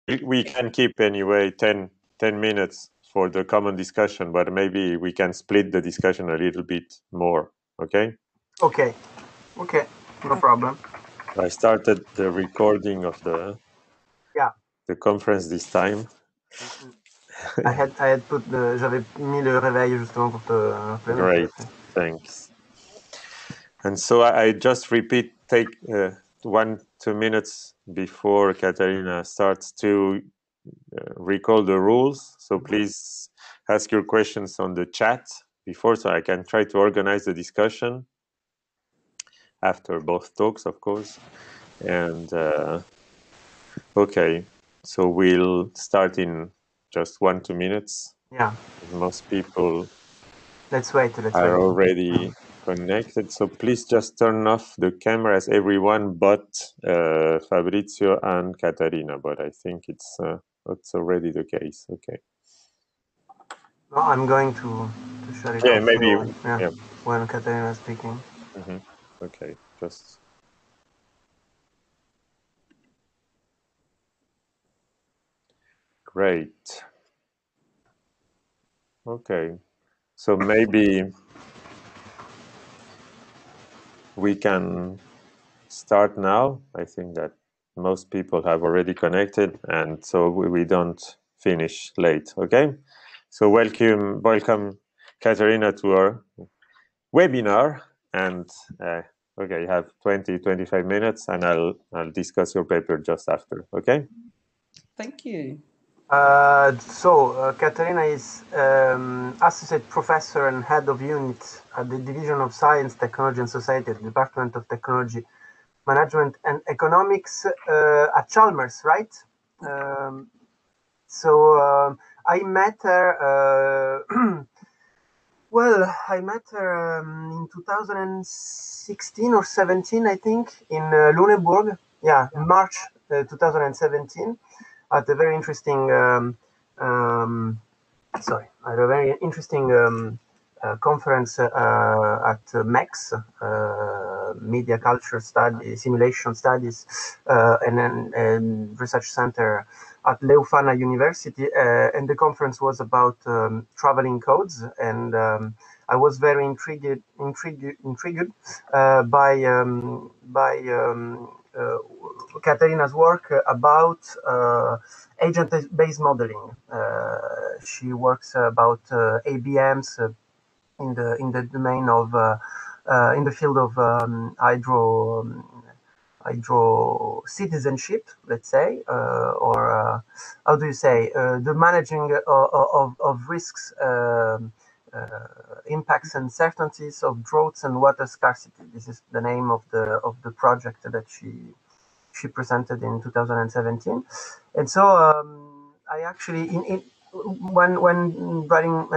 We can keep anyway 10 minutes for the common discussion, but maybe we can split the discussion a little bit more. Okay? Okay, no problem. I started the recording of the conference this time. J'avais mis le réveil justement pour te Great, thanks. And so I just take 1-2 minutes before Catharina starts to recall the rules. So please ask your questions on the chat before, so I can try to organize the discussion after both talks, of course. And okay, so we'll start in just 1-2 minutes. Yeah. Most people let's wait. are already connected. So please just turn off the cameras, everyone but Fabrizio and Catharina. But I think it's already the case. Okay. No, I'm going to shut it Yeah, off. maybe. Yeah. When Catharina is speaking. Mm-hmm. Okay, just. Great. Okay, so maybe we can start now. I think that most people have already connected, and so we don't finish late. Okay, so welcome, Catharina, to our webinar. And okay, you have 20-25 minutes, and I'll discuss your paper just after. Okay. Thank you. Catharina is Associate Professor and Head of Unit at the Division of Science, Technology and Society at the Department of Technology, Management and Economics at Chalmers, right? I met her, I met her in 2016 or 17, I think, in Lüneburg. Yeah, in March 2017. At a very interesting, conference at MEX, Media Culture Studies, Simulation Studies, and Research Center at Leuphana University, and the conference was about traveling codes, and I was very intrigued by Catharina's work about agent-based modeling. She works about ABMs in the domain of in the field of hydro citizenship, let's say, or how do you say, the managing of risks, impacts and certainties of droughts and water scarcity. This is the name of the project that she presented in 2017. And so I actually when writing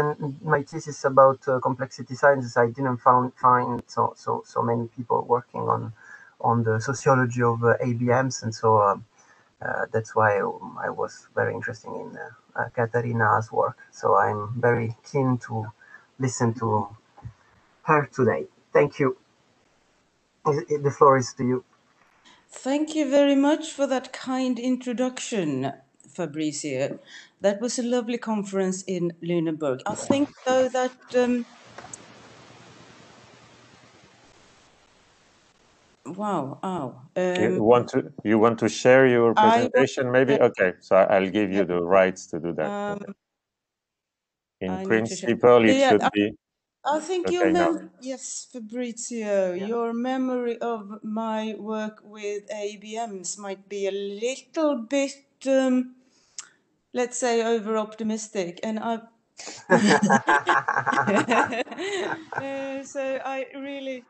my thesis about complexity sciences, I didn't find so many people working on the sociology of ABMs, and so that's why I was very interested in Catharina's work. So I'm very keen to listen to her today. Thank you. The floor is to you. Thank you very much for that kind introduction, Fabrizio. That was a lovely conference in Lüneburg. I think, though, that You want to share your presentation, maybe? Okay, so I'll give you the rights to do that. In principle, it should be. I think yes, Fabrizio, your memory of my work with ABMs might be a little bit, let's say, over-optimistic, and so I really,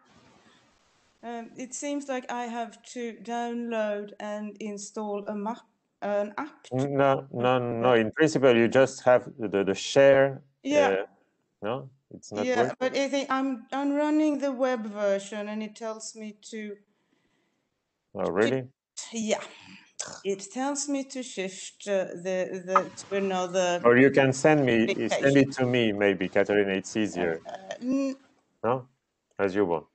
it seems like I have to download and install an app. No. In principle, you just have the share. Yeah. No, it's not. Yeah, but I think I'm running the web version, and it tells me to. Oh, really? Yeah, it tells me to shift to another. Or you can send it to me, maybe, Catharina. It's easier. No, as you want.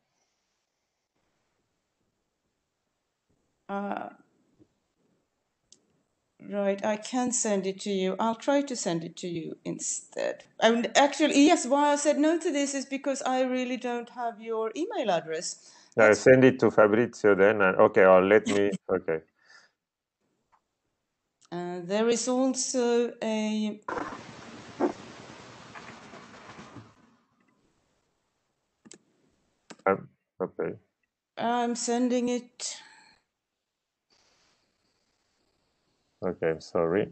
Right, I can send it to you. I'll try to send it to you instead. And actually, yes, why I said no to this is because I really don't have your email address. I'll send it to Fabrizio then. And, okay, or let me. Okay. There is also a. Okay. I'm sending it. Okay, I'm sorry.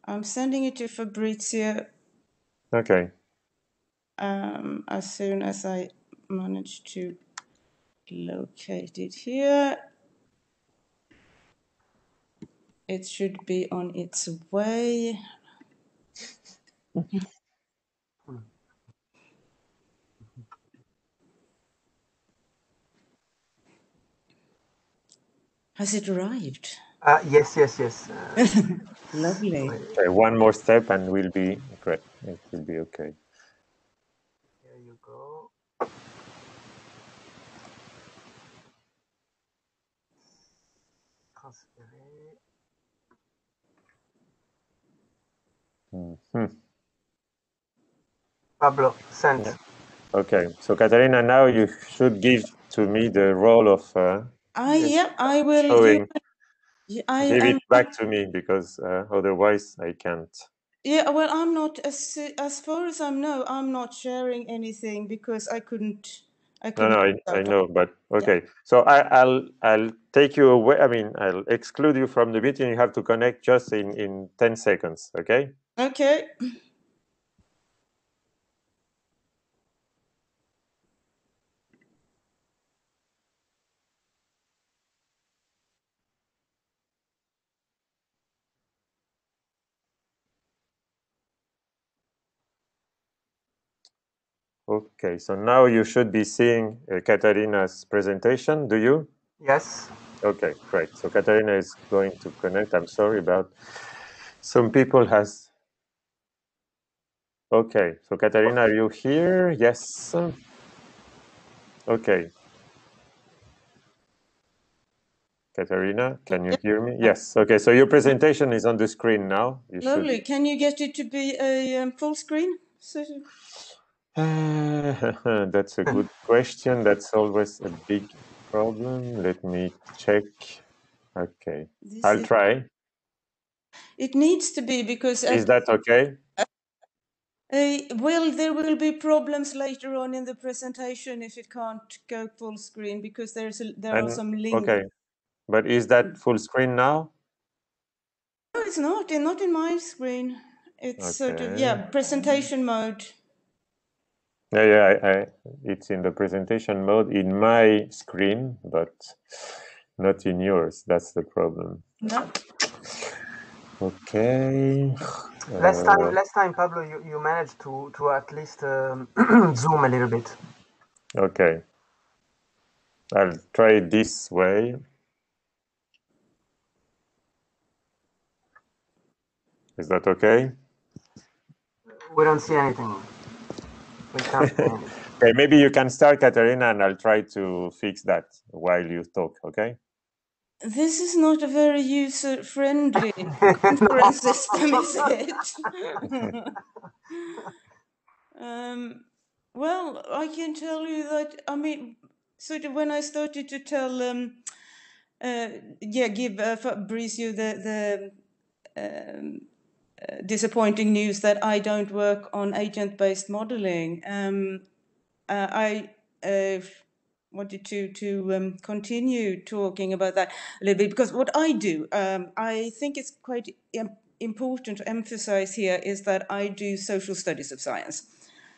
I'm sending it to Fabrizio. Okay. As soon as I manage to locate it here. It should be on its way. Has it arrived? Yes. Lovely. Okay, one more step and we'll be great. It will be okay. Here you go. Transférer. Pablo, sent. Yeah. Okay, so Catharina, now you should give to me the role of I will showing. give It back to me because otherwise I can't. Yeah, well, I'm not as far as I know. I'm not sharing anything because I couldn't. No, I know, but okay. Yeah. So I'll take you away. I mean, I'll exclude you from the meeting. You have to connect just in 10 seconds. Okay. Okay. Okay, so now you should be seeing Catharina's presentation. Do you? Yes. Okay, great. So Catharina is going to connect. I'm sorry about some people has. Okay, so Catharina, are you here? Yes. Okay. Catharina, can you hear me? Yes. Okay, so your presentation is on the screen now. You Lovely. should. Can you get it to be a full screen? That's a good question. That's always a big problem. Let me check. Okay, I'll try. It needs to be because... Is that okay? Well, there will be problems later on in the presentation if it can't go full screen because there are some links. Okay, but is that full screen now? No, it's not. Not in my screen. It's sort of, presentation mode. Yeah, it's in the presentation mode in my screen, but not in yours. That's the problem. No. Okay. Last time, Pablo, you managed to at least zoom a little bit. Okay. I'll try it this way. Is that okay? We don't see anything. We can't see anything. Okay, maybe you can start, Catharina, and I'll try to fix that while you talk, okay? This is not a very user-friendly conference system, is it? Well, I can tell you that, I mean, sort of when I started to tell, give Fabrizio the disappointing news that I don't work on agent-based modeling, I wanted to continue talking about that a little bit because what I do, I think it's quite important to emphasize here is that I do social studies of science.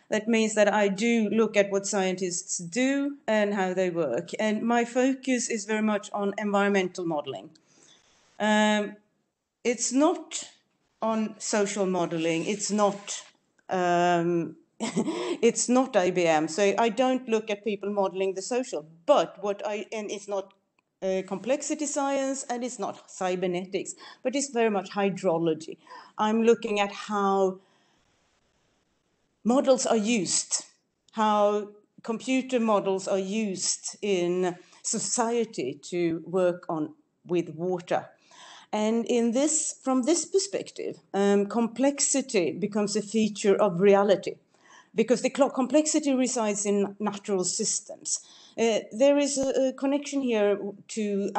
That means that I do look at what scientists do and how they work. And my focus is very much on environmental modeling. It's not on social modeling. It's not it's not IBM. So I don't look at people modeling the social. But and it's not complexity science and it's not cybernetics, but it's very much hydrology. I'm looking at how models are used, how computer models are used in society to work with water. And from this perspective, complexity becomes a feature of reality, because the complexity resides in natural systems. There is a connection here to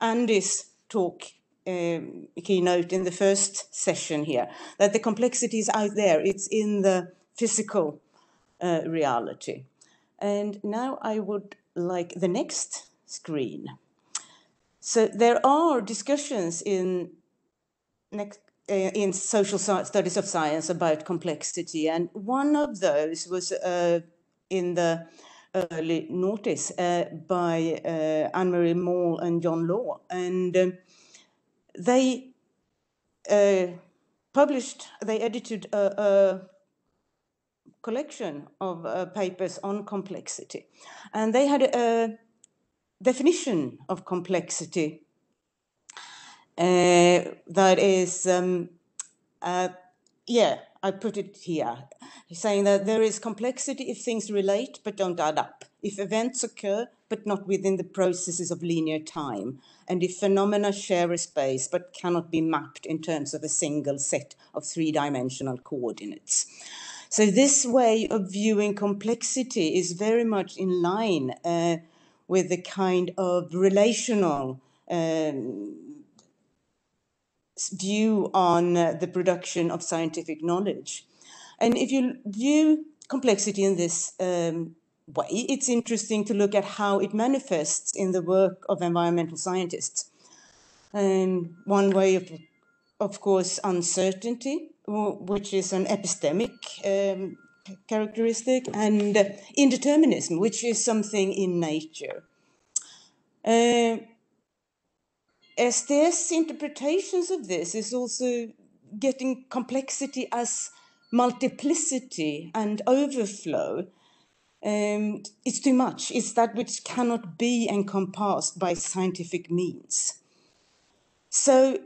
Andy's talk, keynote in the first session here, that the complexity is out there, it's in the physical reality. And now I would like the next screen. So there are discussions in social studies of science about complexity, and one of those was in the early noughties by Anne-Marie Moll and John Law, and they edited a collection of papers on complexity, and they had a definition of complexity that is, I put it here, saying that there is complexity if things relate but don't add up, if events occur but not within the processes of linear time, and if phenomena share a space but cannot be mapped in terms of a single set of three-dimensional coordinates. So this way of viewing complexity is very much in line with the kind of relational view on the production of scientific knowledge. And if you view complexity in this way, it's interesting to look at how it manifests in the work of environmental scientists. One way of course, uncertainty, which is an epistemic characteristic, and indeterminism, which is something in nature. STS interpretations of this is also getting complexity as multiplicity and overflow. It's too much. It's that which cannot be encompassed by scientific means. So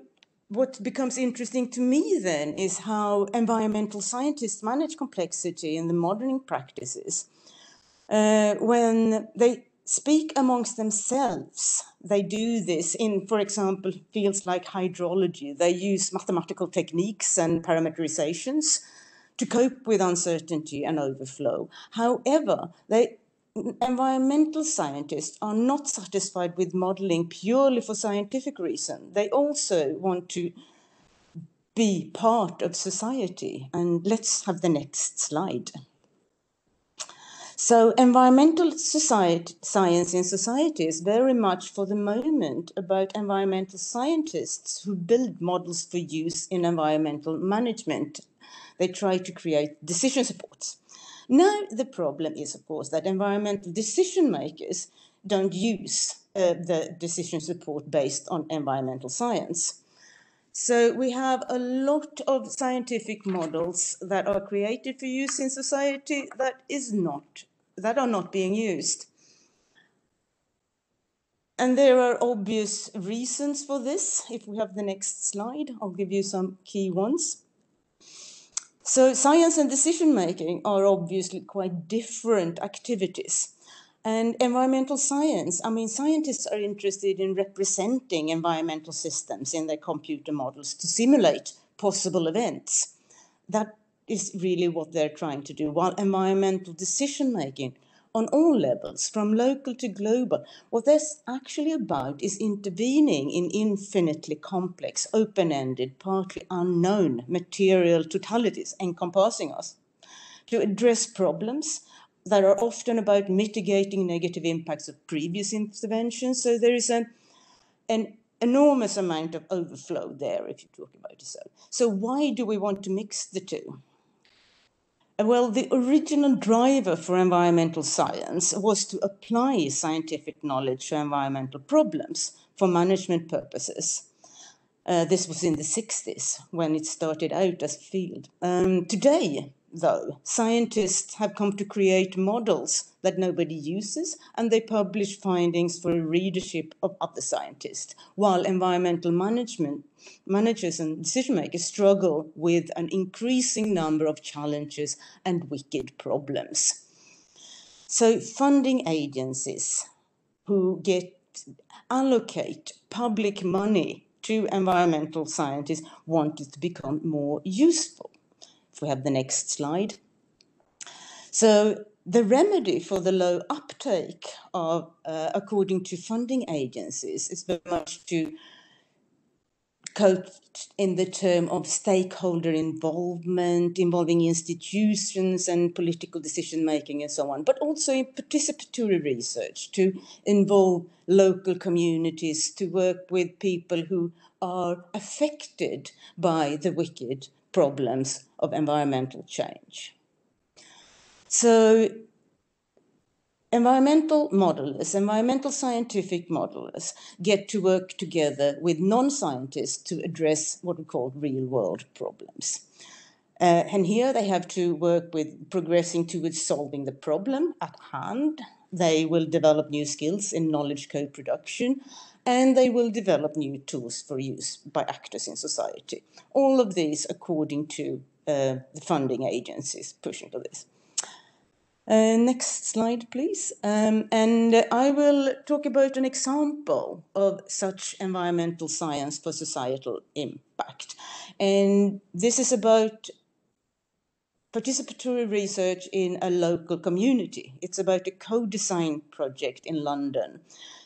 what becomes interesting to me then is how environmental scientists manage complexity in the modeling practices. When they speak amongst themselves, they do this in, for example, fields like hydrology. They use mathematical techniques and parameterizations to cope with uncertainty and overflow. However, environmental scientists are not satisfied with modeling purely for scientific reason. They also want to be part of society. And let's have the next slide. So environmental science in society is very much for the moment about environmental scientists who build models for use in environmental management. They try to create decision supports. Now, the problem is, of course, that environmental decision makers don't use the decision support based on environmental science. So we have a lot of scientific models that are created for use in society that are not being used. And there are obvious reasons for this. If we have the next slide, I'll give you some key ones. So science and decision-making are obviously quite different activities. And environmental science, scientists are interested in representing environmental systems in their computer models to simulate possible events. That is really what they're trying to do, while environmental decision-making on all levels, from local to global, what they're actually about is intervening in infinitely complex, open-ended, partly unknown material totalities encompassing us to address problems that are often about mitigating negative impacts of previous interventions. So there is an enormous amount of overflow there, if you talk about it so. So why do we want to mix the two? Well, the original driver for environmental science was to apply scientific knowledge to environmental problems for management purposes. This was in the 60s when it started out as a field. Today, though, scientists have come to create models that nobody uses, and they publish findings for a readership of other scientists, while environmental managers and decision makers struggle with an increasing number of challenges and wicked problems. So funding agencies who allocate public money two environmental scientists wanted to become more useful. If we have the next slide. So the remedy for the low uptake of, according to funding agencies, is very much to quote in the term of stakeholder involvement, involving institutions and political decision-making and so on, but also in participatory research to involve local communities, to work with people who are affected by the wicked problems of environmental change. So environmental modelers, environmental scientific modelers get to work together with non-scientists to address what we call real-world problems. And here they have to work with progressing towards solving the problem at hand. They will develop new skills in knowledge co-production, and they will develop new tools for use by actors in society. All of these according to the funding agencies pushing for this. Next slide, please. And I will talk about an example of such environmental science for societal impact. And this is about participatory research in a local community. It's about a co-design project in London.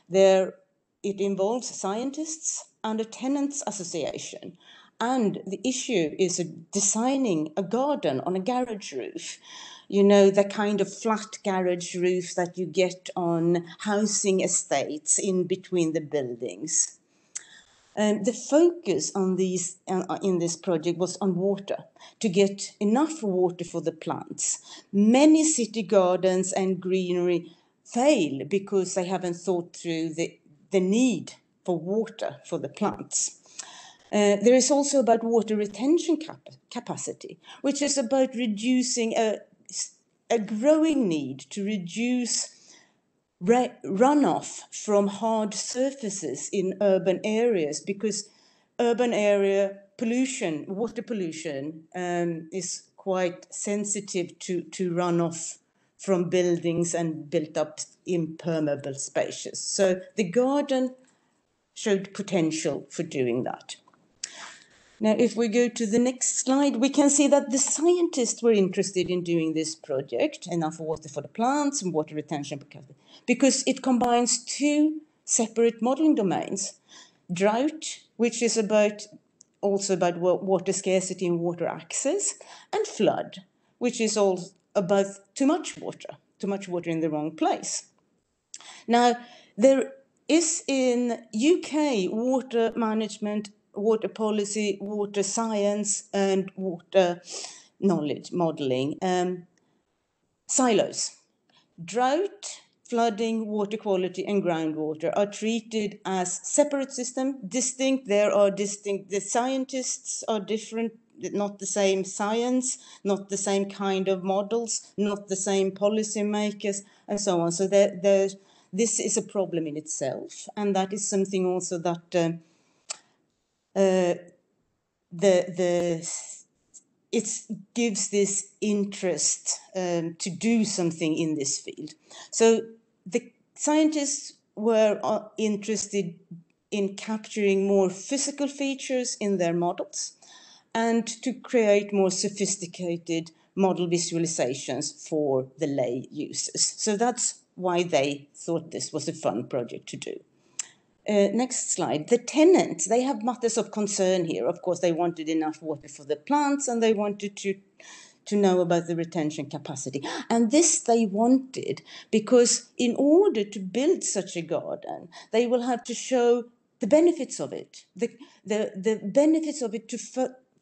There, it involves scientists and a tenants association. And the issue is designing a garden on a garage roof. You know, the kind of flat garage roof that you get on housing estates in between the buildings. The focus on these in this project was on water, to get enough water for the plants. Many city gardens and greenery fail because they haven't thought through the need for water for the plants. There is also about water retention capacity, which is about reducing a growing need to reduce runoff from hard surfaces in urban areas, because urban area pollution, water pollution, is quite sensitive to runoff from buildings and built up impermeable spaces. So the garden showed potential for doing that. Now, if we go to the next slide, we can see that the scientists were interested in doing this project, enough water for the plants and water retention, because it combines two separate modeling domains. Drought, which is also about water scarcity and water access, and flood, which is all about too much water in the wrong place. Now, there is in UK water management, water policy, water science, and water knowledge modeling silos. Drought, flooding, water quality, and groundwater are treated as separate systems, distinct. There are distinct. The scientists are different, not the same science, not the same kind of models, not the same policy makers, and so on. So this is a problem in itself, and that is something also that it gives this interest to do something in this field. So the scientists were interested in capturing more physical features in their models and to create more sophisticated model visualizations for the lay users. So that's why they thought this was a fun project to do. Next slide. The tenants, they have matters of concern here. Of course, they wanted enough water for the plants, and they wanted to know about the retention capacity. And this they wanted because in order to build such a garden, they will have to show the benefits of it, the benefits of it to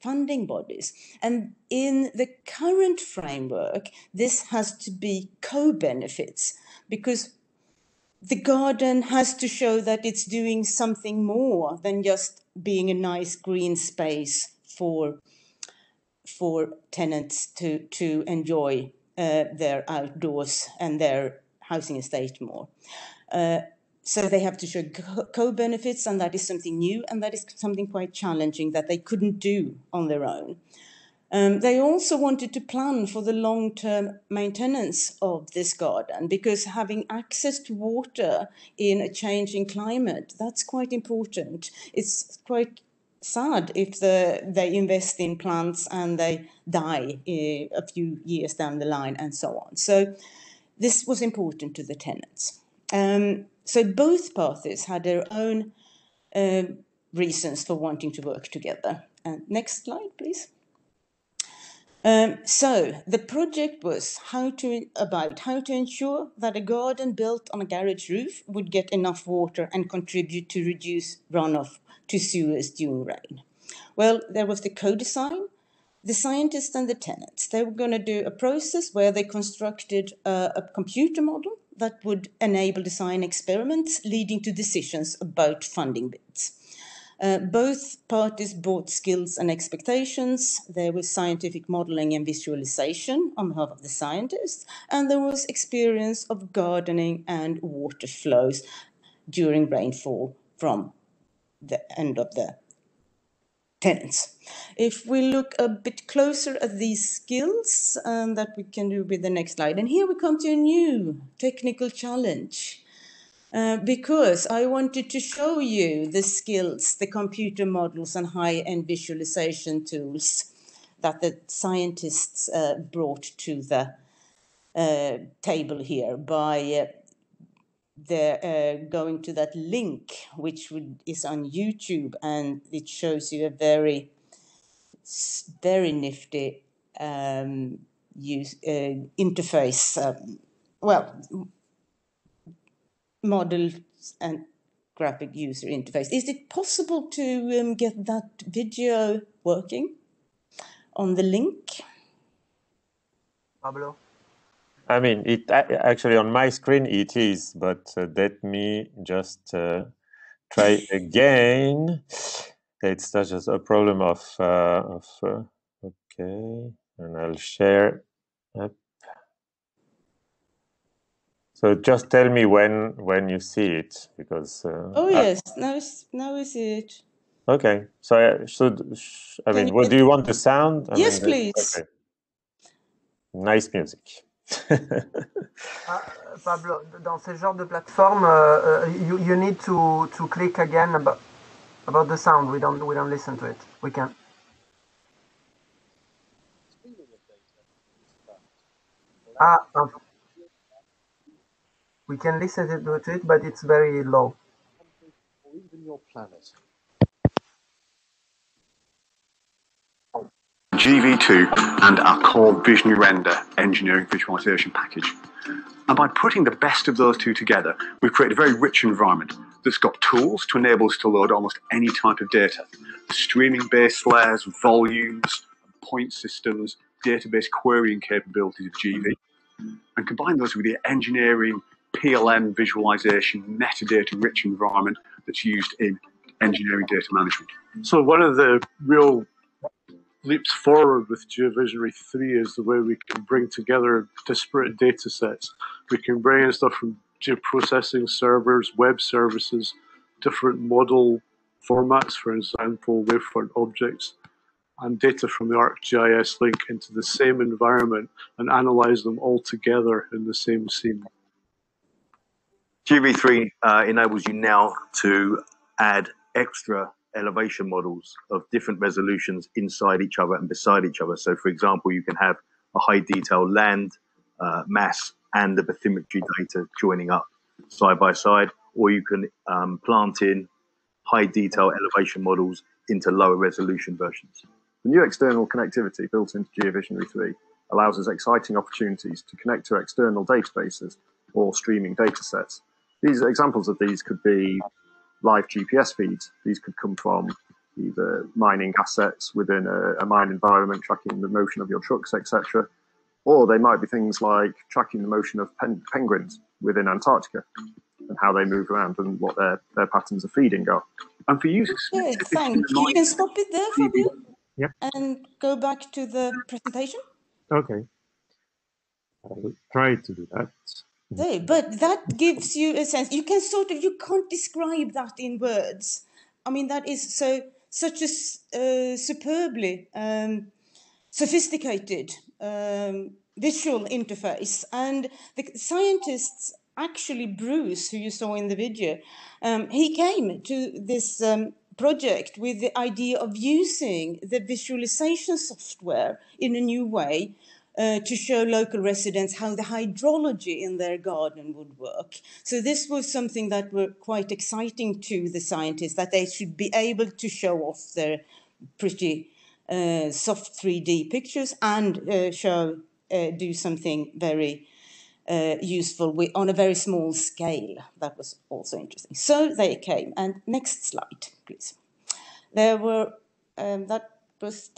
funding bodies. And in the current framework, this has to be co-benefits, because the garden has to show that it's doing something more than just being a nice green space for tenants to enjoy their outdoors and their housing estate more. So they have to show co-benefits, and that is something new, and that is something quite challenging that they couldn't do on their own. They also wanted to plan for the long-term maintenance of this garden, because having access to water in a changing climate, that's quite important. It's quite sad if they invest in plants and they die a few years down the line and so on. So this was important to the tenants. So both parties had their own reasons for wanting to work together. Next slide, please. So the project was about how to ensure that a garden built on a garage roof would get enough water and contribute to reduce runoff to sewers during rain. Well, there was the co-design, the scientists and the tenants. They were going to do a process where they constructed a computer model that would enable design experiments leading to decisions about funding bids. Both parties brought skills and expectations. There was scientific modeling and visualization on behalf of the scientists, and there was experience of gardening and water flows during rainfall from the end of the tenants. If we look a bit closer at these skills, that we can do with the next slide. And here we come to a new technical challenge. Because I wanted to show you the skills, the computer models and high-end visualization tools that the scientists brought to the table here by going to that link, which is on YouTube, and it shows you a very nifty interface. Models and graphic user interface. Is it possible to get that video working on the link? Pablo? I mean, it actually on my screen it is, but let me just try again. It's just a problem of okay, and I'll share up. So just tell me when you see it, because yes, now we see it. Okay, so I mean, what do you want the sound? Yes, please. Okay. Nice music. Pablo, dans ce genre de plateforme, you need to click again about the sound. We don't listen to it. We can. We can listen to it, but it's very low. Or even your planet. GV2 and our core Visionary Render engineering visualization package. And by putting the best of those two together, we've created a very rich environment that's got tools to enable us to load almost any type of data. Streaming base layers, volumes, point systems, database querying capabilities of GV, and combine those with the engineering, PLM visualization, metadata-rich environment that's used in engineering data management. So one of the real leaps forward with GeoVisionary 3 is the way we can bring together disparate data sets. We can bring in stuff from geoprocessing servers, web services, different model formats, for example, wavefront objects, and data from the ArcGIS link into the same environment and analyze them all together in the same scene. GV3 enables you now to add extra elevation models of different resolutions inside each other and beside each other. So, for example, you can have a high detail land mass and the bathymetry data joining up side by side, or you can plant in high detail elevation models into lower resolution versions. The new external connectivity built into GeoVisionary 3 allows us exciting opportunities to connect to external databases or streaming data sets. These examples of these could be live GPS feeds. These could come from either mining assets within a mine environment, tracking the motion of your trucks, etc. Or they might be things like tracking the motion of penguins within Antarctica and how they move around and what their patterns of feeding are. And for users, okay, thank you. You can stop it there, Fabio. Yep. And go back to the presentation. Okay. I'll try to do that. Okay, but that gives you a sense. You can you can't describe that in words. I mean, that is such a superbly sophisticated visual interface. And the scientists, actually Bruce, who you saw in the video, he came to this project with the idea of using the visualization software in a new way to show local residents how the hydrology in their garden would work. So this was something that were quite exciting to the scientists, that they should be able to show off their pretty soft 3D pictures and do something very useful on a very small scale. That was also interesting. So they came. And next slide, please. There were, that was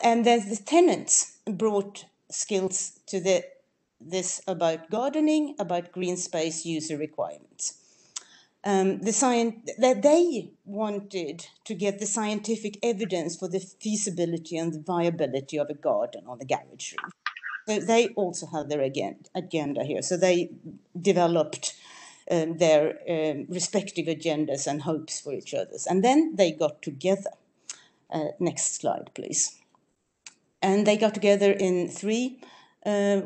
and then the tenants brought skills to this about gardening, about green space user requirements. They wanted to get the scientific evidence for the feasibility and the viability of a garden on the garage roof. So they also have their agenda here. So they developed their respective agendas and hopes for each other. And then they got together. Next slide, please. And they got together in 3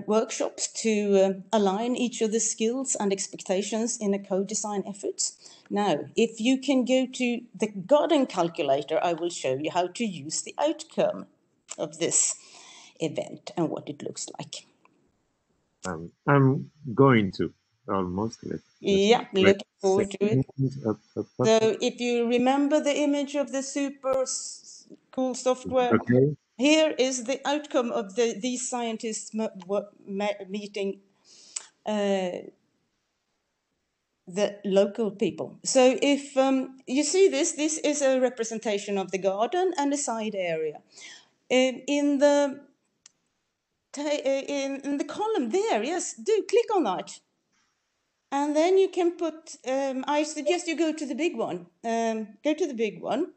workshops to align each other's skills and expectations in a co-design effort. Now, if you can go to the garden calculator, I will show you how to use the outcome of this event and what it looks like. I'm going to almost. Yeah, looking forward to it. So if you remember the image of the super cool software, okay. Here is the outcome of these scientists meeting the local people. So if you see this is a representation of the garden and the side area. In the column there, yes, do click on that. And then you can put, I suggest you go to the big one. Go to the big one.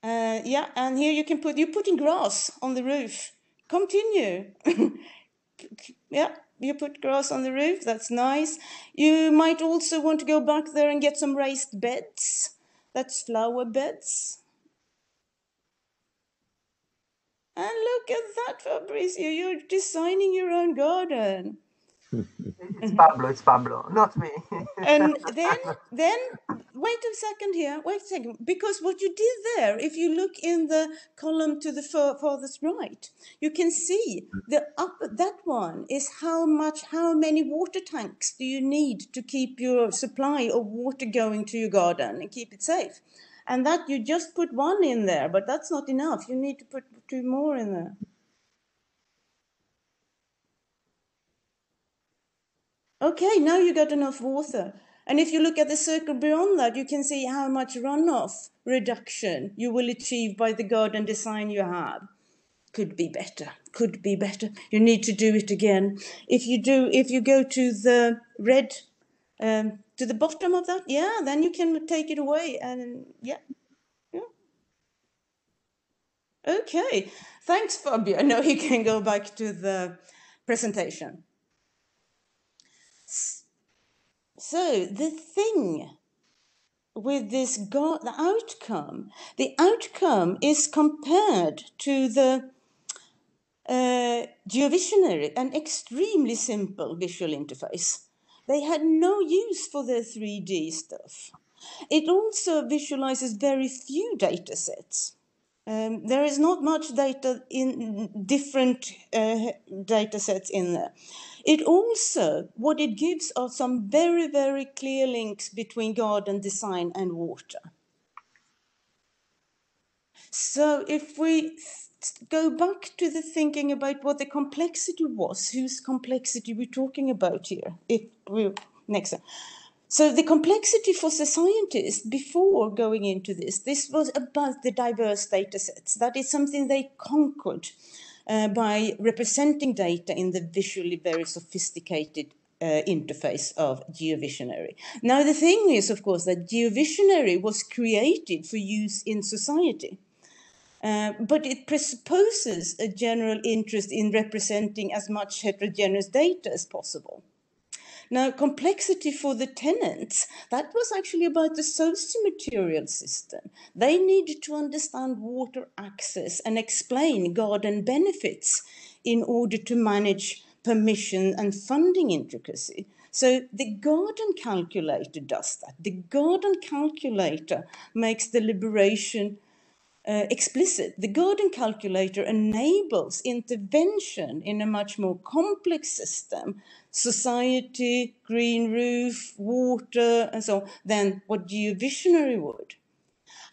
Yeah, and here you're putting grass on the roof. Continue. Yeah, you put grass on the roof, that's nice. You might also want to go back there and get some raised beds. That's flower beds. And look at that, Fabrizio, you're designing your own garden. It's Pablo, not me. And then wait a second, because what you did there, if you look in the column to the farthest right, you can see that one is how many water tanks do you need to keep your supply of water going to your garden and keep it safe. And that you just put 1 in there, but that's not enough. You need to put 2 more in there. Okay, now you got enough water. And if you look at the circle beyond that, you can see how much runoff reduction you will achieve by the garden design you have. Could be better. You need to do it again. If you go to the red, to the bottom of that, yeah, then you can take it away. And yeah. Okay, thanks, Fabio. Now you can go back to the presentation. So the thing with this the outcome is compared to the GeoVisionary, an extremely simple visual interface. They had no use for their 3D stuff. It also visualizes very few data sets. There is not much data in different data sets in there. It also, what it gives are some very, very clear links between garden design and water. So if we go back to the thinking about what the complexity was, whose complexity we're talking about here, So the complexity for the scientists before going into this was about the diverse data sets. That is something they conquered by representing data in the visually very sophisticated interface of GeoVisionary. Now the thing is, of course, that GeoVisionary was created for use in society. But it presupposes a general interest in representing as much heterogeneous data as possible. Now, complexity for the tenants, that was actually about the socio-material system. They needed to understand water access and explain garden benefits in order to manage permission and funding intricacy. So the garden calculator does that. The garden calculator makes the liberation explicit. The garden calculator enables intervention in a much more complex system, society, green roof, water, and so on, than what geovisionary would.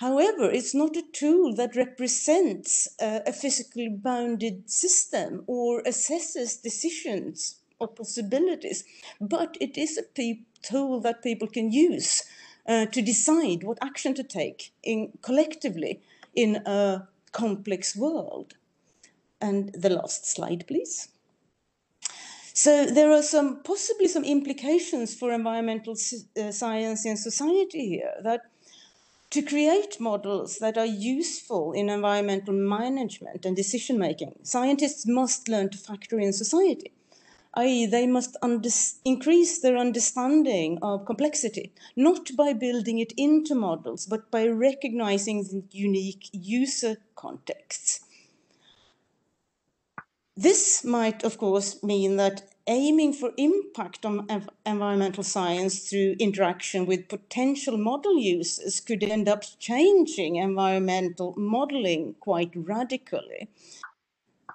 However, it's not a tool that represents a physically bounded system or assesses decisions or possibilities, but it is a tool that people can use to decide what action to take collectively in a complex world. And the last slide, please. So there are possibly some implications for environmental science in society here, that to create models that are useful in environmental management and decision-making, scientists must learn to factor in society, i.e. they must increase their understanding of complexity, not by building it into models, but by recognizing the unique user contexts. This might, of course, mean that aiming for impact on environmental science through interaction with potential model users could end up changing environmental modeling quite radically.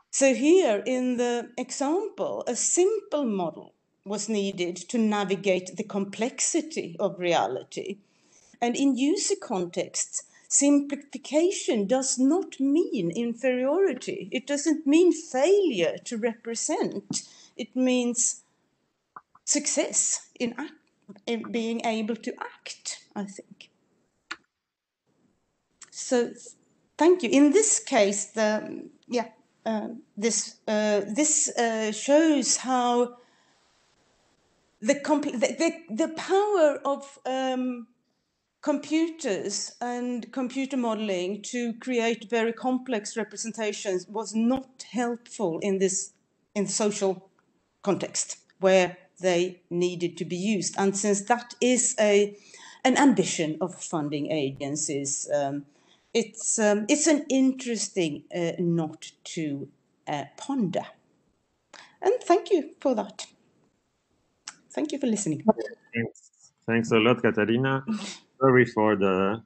So here in the example, a simple model was needed to navigate the complexity of reality. And in user contexts, simplification does not mean inferiority. It doesn't mean failure to represent. It means success in being able to act, I think. So, thank you. In this case, this shows how the power of computers and computer modeling to create very complex representations was not helpful in social context where they needed to be used. And since that is an ambition of funding agencies, it's an interesting note to ponder. And thank you for that. Thank you for listening. Thanks a lot, Catharina. Sorry for the...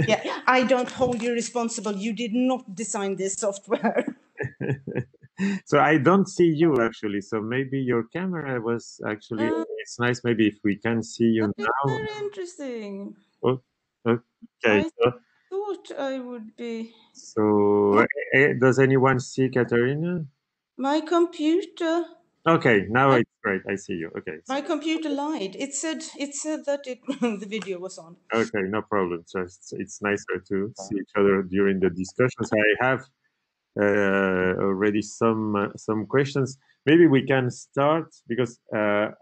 Yeah, I don't hold you responsible. You did not design this software. So I don't see you, actually. So maybe your camera was actually... it's nice maybe if we can see you now. Very interesting. Oh, okay. I thought I would be... So does anyone see Catharina? My computer... Okay, now it's great. I see you. Okay. My computer lied. It said that the video was on. Okay, no problem. Just it's nicer to see each other during the discussions. I have already some questions. Maybe we can start because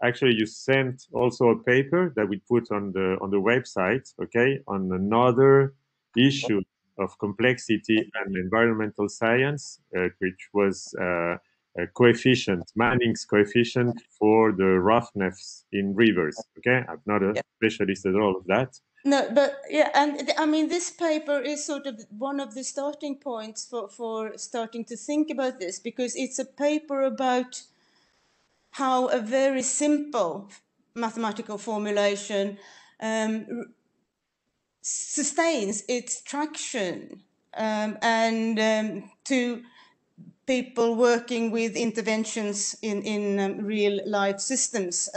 actually you sent also a paper that we put on the website. Okay, on another issue of complexity and environmental science, which was coefficient, Manning's coefficient for the roughness in rivers. Okay, I'm not a specialist at all of that. No, but yeah, and I mean, this paper is sort of one of the starting points for starting to think about this, because it's a paper about how a very simple mathematical formulation sustains its traction and to people working with interventions in real life systems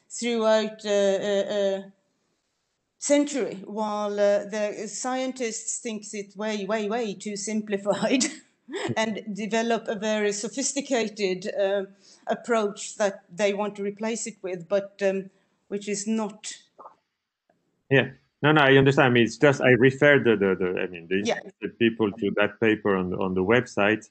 throughout a century, while the scientists think it way too simplified and develop a very sophisticated approach that they want to replace it with, but which is not. Yeah. No, I understand. I mean, it's just I referred the people to that paper on the website,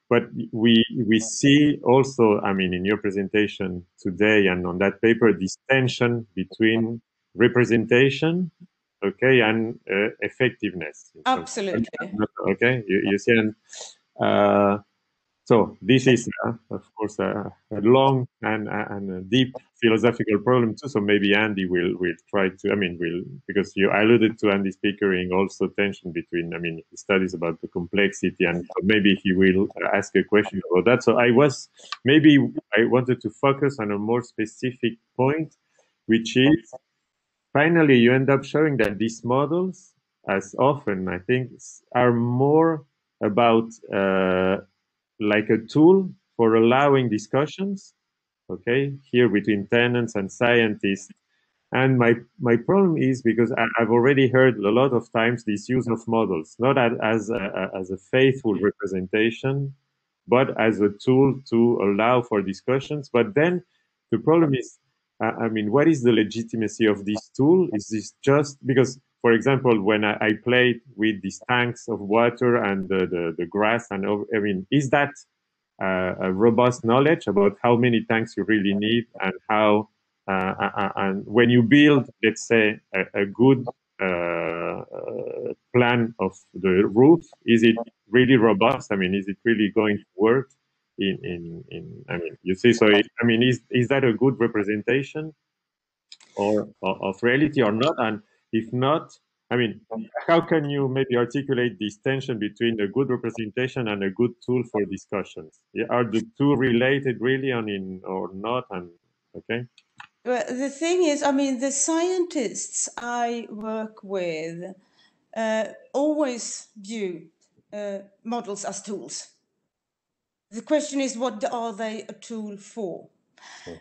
but we see also, I mean, in your presentation today and on that paper, this tension between representation, okay, and effectiveness. Absolutely. Okay, you see, So this is, of course, a long and a deep philosophical problem too. So maybe Andy will try to, because you alluded to Andy Pickering also tension between, studies about the complexity, and maybe he will ask a question about that. So I wanted to focus on a more specific point, which is finally you end up showing that these models, as often I think, are more about like a tool for allowing discussions, okay, here between tenants and scientists. And my problem is because I've already heard a lot of times this use of models, not as a faithful representation, but as a tool to allow for discussions. But then the problem is, what is the legitimacy of this tool? Is this just because, for example, when I played with these tanks of water and the grass, and is that a robust knowledge about how many tanks you really need, and how and when you build, let's say, a good plan of the roof, is it really robust? Is it really going to work? You see, so is that a good representation of reality or not? And if not, how can you maybe articulate this tension between a good representation and a good tool for discussions? Are the two related really, or not? And okay. Well, the thing is, the scientists I work with always view models as tools. The question is, what are they a tool for?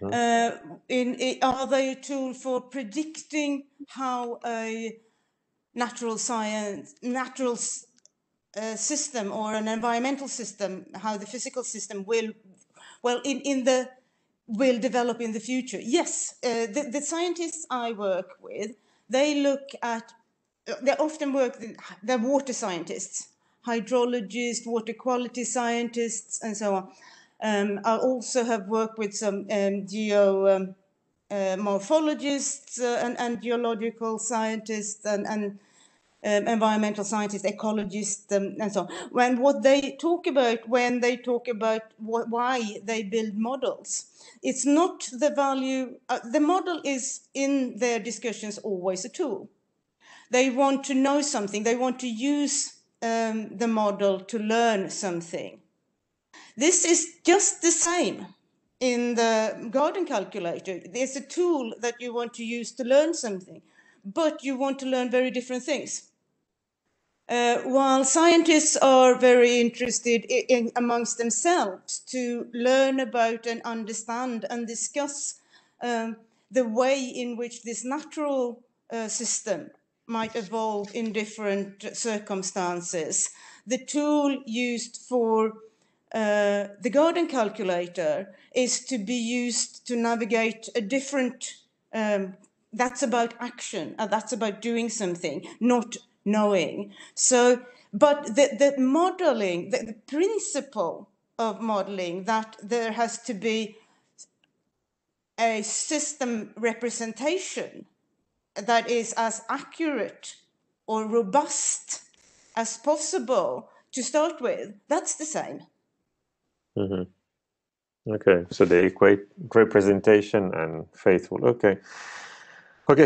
Are they a tool for predicting how a natural system or an environmental system, how the physical system will develop in the future? Yes, the scientists I work with, they often work, they're water scientists, hydrologists, water quality scientists, and so on. I also have worked with some morphologists and geological scientists and environmental scientists, ecologists, and so on. What they talk about when they talk about why they build models, it's not the value. The model is in their discussions always a tool. They want to know something. They want to use the model to learn something. This is just the same in the garden calculator. There's a tool that you want to use to learn something, but you want to learn very different things. While scientists are very interested amongst themselves to learn about and understand and discuss the way in which this natural system might evolve in different circumstances, the tool used for the garden calculator is to be used to navigate a different, that's about action, and that's about doing something, not knowing. So, but the modeling, the principle of modeling, that there has to be a system representation that is as accurate or robust as possible to start with, that's the same. Okay, so they equate representation and faithful. Okay,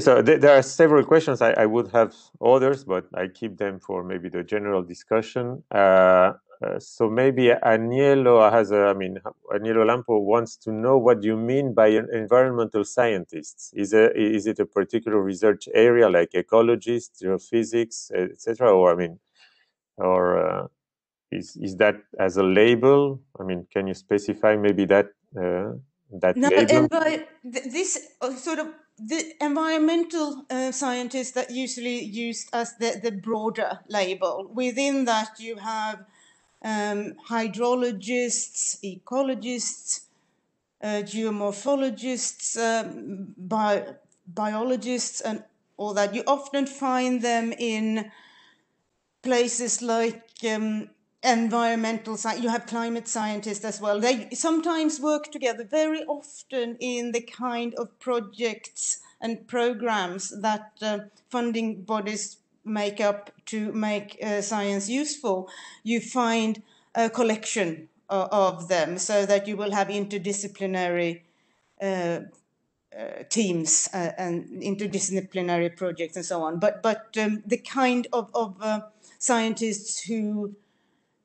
so there are several questions. I would have others, but I keep them for maybe the general discussion. So maybe Agnello Agnello Lampo wants to know what you mean by an environmental scientist. Is it a particular research area like ecologists, geophysics, etc., or is that as a label? Can you specify maybe that label? This sort of the environmental scientists that usually used as the broader label. Within that, you have hydrologists, ecologists, geomorphologists, biologists, and all that. You often find them in places like environmental science. You have climate scientists as well. They sometimes work together very often in the kind of projects and programs that funding bodies make up to make science useful. You find a collection of them, so that you will have interdisciplinary teams and interdisciplinary projects and so on. But the kind of scientists who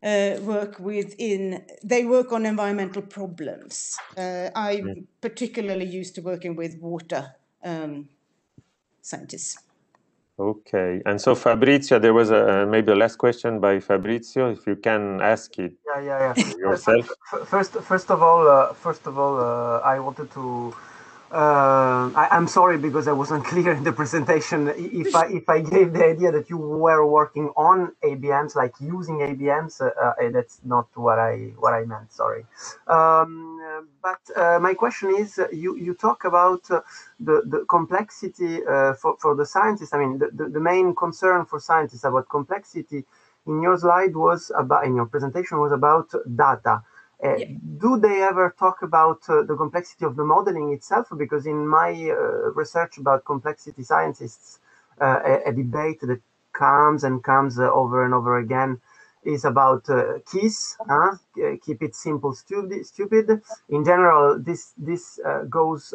work they work on environmental problems. I'm particularly used to working with water scientists. Okay, and so Fabrizio, there was maybe a last question by Fabrizio, if you can ask it yourself. First of all, I wanted to. I'm sorry because I wasn't clear in the presentation. If I gave the idea that you were working on ABMs, like using ABMs, that's not what I meant. Sorry. But my question is, you talk about the complexity for the scientists. I mean, the main concern for scientists about complexity in your slide was about, in your presentation, was about data. Do they ever talk about the complexity of the modeling itself? Because in my research about complexity scientists, a debate that comes over and over again is about keys. Keep it simple, stupid. In general, this goes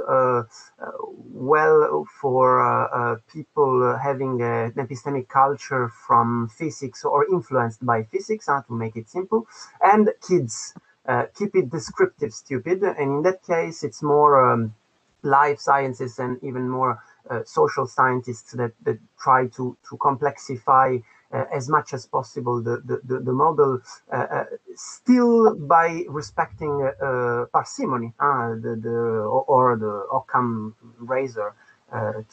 well for people having an epistemic culture from physics or influenced by physics, to make it simple, and kids. Keep it descriptive, stupid. And in that case, it's more life sciences and even more social scientists that try to complexify as much as possible the model, still by respecting parsimony, or the Occam razor.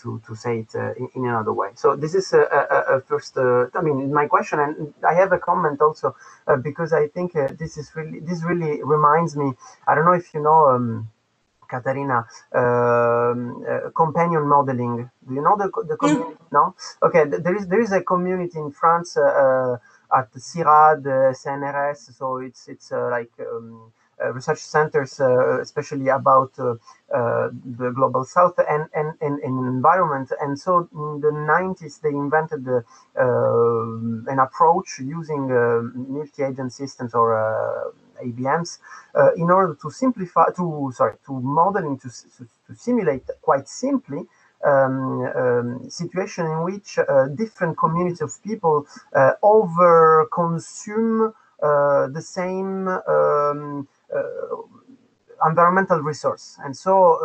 To say it in another way. So this is a first. I mean, my question, and I have a comment also because I think this really reminds me. I don't know if you know, Catharina, companion modeling. Do you know the community? No. Okay. There is a community in France at CIRAD, CNRS. So it's like. Research centers, especially about the global south and environment. And so in the 90s, they invented an approach using multi-agent systems or ABMs in order to simplify, to modeling, to simulate quite simply situation in which different communities of people over consume the same environmental resource, and so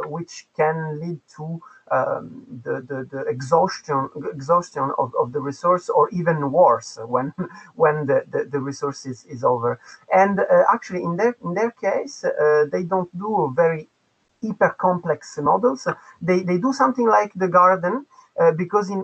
which can lead to the exhaustion of the resource, or even worse when the resource is over. And actually, in their case, they don't do very hyper complex models. They do something like the garden, because I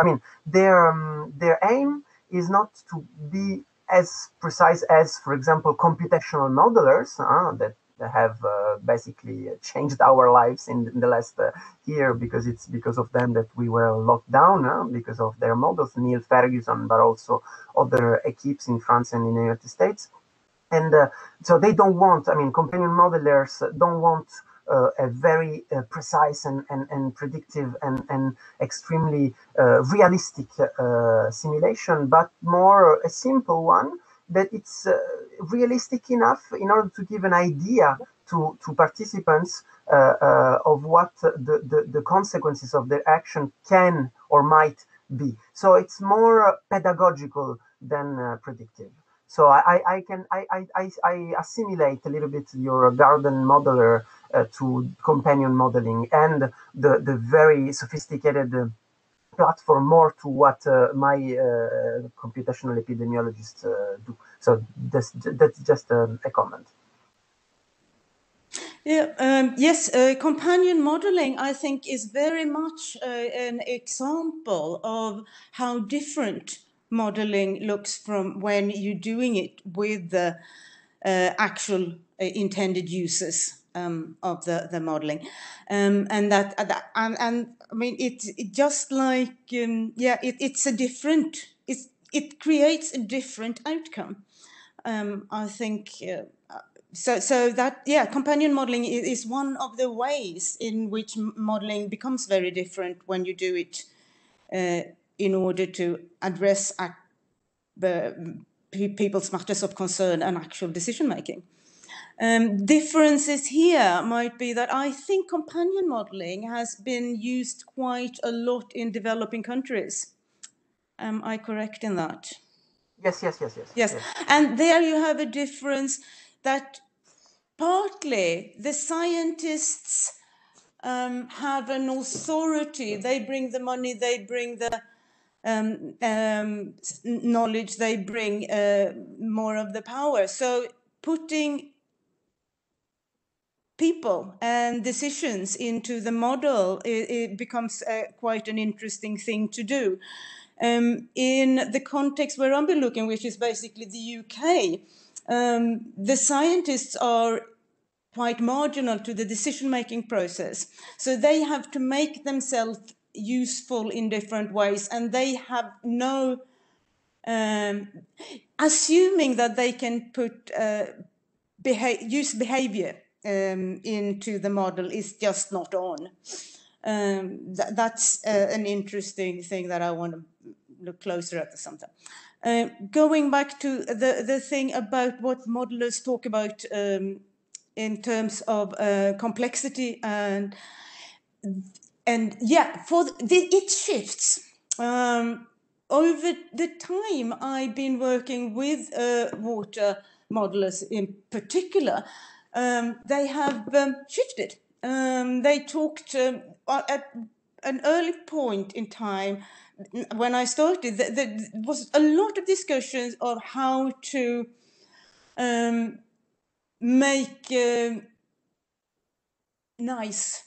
mean, their aim is not to be as precise as, for example, computational modelers that have basically changed our lives in the last year, because it's because of them that we were locked down, because of their models, Neil Ferguson, but also other equipes in France and in the United States. And so they don't want, I mean, companion modelers don't want a very precise and predictive and extremely realistic simulation, but more a simple one that it's realistic enough in order to give an idea to participants of what the consequences of their action can or might be. So it's more pedagogical than predictive. So I assimilate a little bit your garden modeler to companion modeling, and the very sophisticated platform more to what my computational epidemiologists do. So that's just a comment. Yeah, yes, companion modeling, I think, is very much an example of how different modeling looks from when you're doing it with the actual intended users of the modeling, and I mean, it's just like it's a different. It creates a different outcome. I think. So that, companion modeling is one of the ways in which modeling becomes very different when you do it in order to address people's matters of concern and actual decision making. Differences here might be that I think companion modeling has been used quite a lot in developing countries. Am I correct in that? Yes. And there you have a difference that partly the scientists have an authority. They bring the money, they bring the knowledge, they bring more of the power. So putting people and decisions into the model, it becomes quite an interesting thing to do. In the context where I've been looking, which is basically the UK, the scientists are quite marginal to the decision-making process. So they have to make themselves useful in different ways, and they have no, assuming that they can put use behavior into the model is just not on. That's an interesting thing that I want to look closer at sometime. Going back to the thing about what modelers talk about in terms of complexity and yeah, it shifts. Over the time I've been working with water modelers in particular, they have shifted. They talked at an early point in time when I started, there was a lot of discussions of how to make nice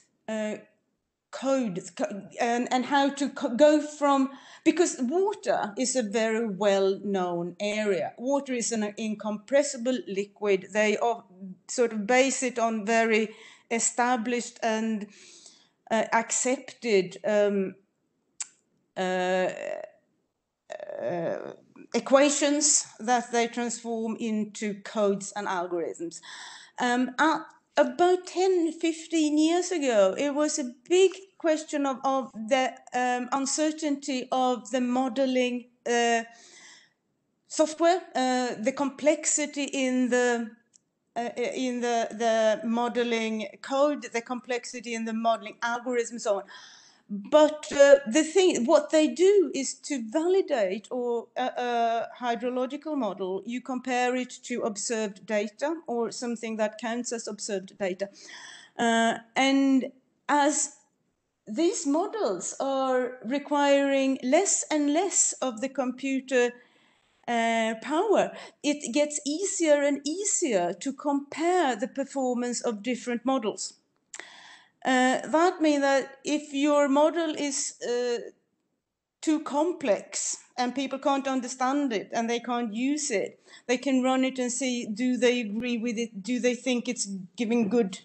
code and how to go from, because water is a very well-known area. Water is an incompressible liquid. They sort of base it on very established and accepted equations that they transform into codes and algorithms. About 10-15 years ago, it was a big question of the uncertainty of the modeling software, the complexity in the modeling code, the complexity in the modeling algorithms, so on. But what they do is to validate or a hydrological model, you compare it to observed data or something that counts as observed data. And as these models are requiring less and less of the computer power, it gets easier and easier to compare the performance of different models. That means that if your model is too complex and people can't understand it and they can't use it, they can run it and see, do they agree with it? Do they think it's giving good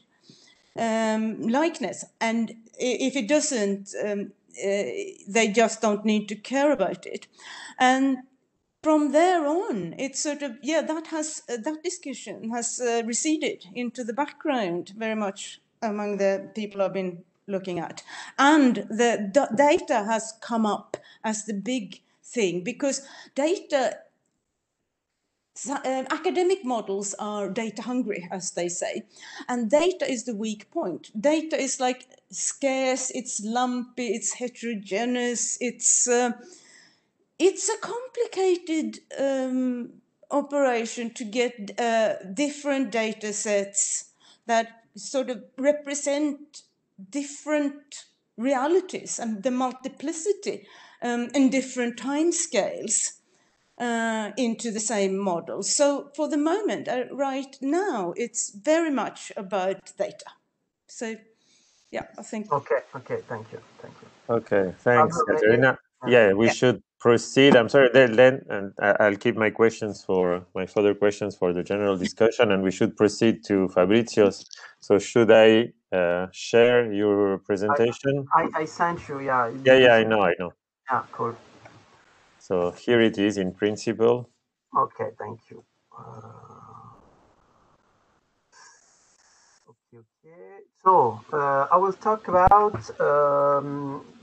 likeness? And if it doesn't, they just don't need to care about it. And from there on, it's sort of, yeah, that discussion has receded into the background very much among the people I've been looking at. And the data has come up as the big thing, because data, academic models are data hungry, as they say, and data is the weak point. Data is like scarce, it's lumpy, it's heterogeneous, it's a complicated operation to get different data sets that sort of represent different realities and the multiplicity in different timescales into the same model. So for the moment, right now, it's very much about data. So yeah, I think. Okay, thank you. Okay, thanks, Catharina. Yeah, we should proceed. I'm sorry, then, and I'll keep my further questions for the general discussion, and we should proceed to Fabrizio's. So should I share your presentation? I sent you, yeah. Yeah, I know. Yeah, cool. So here it is in principle. Okay, thank you. Okay. So I will talk about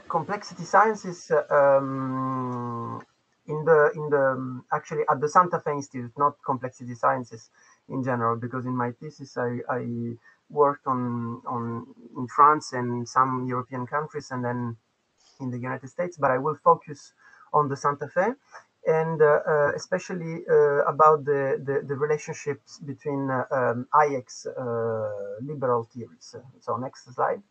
complexity sciences actually at the Santa Fe Institute, not complexity sciences in general, because in my thesis I worked in France and some European countries, and then in the United States, but I will focus on the Santa Fe, and especially about the relationships between Hayek's liberal theories. So next slide.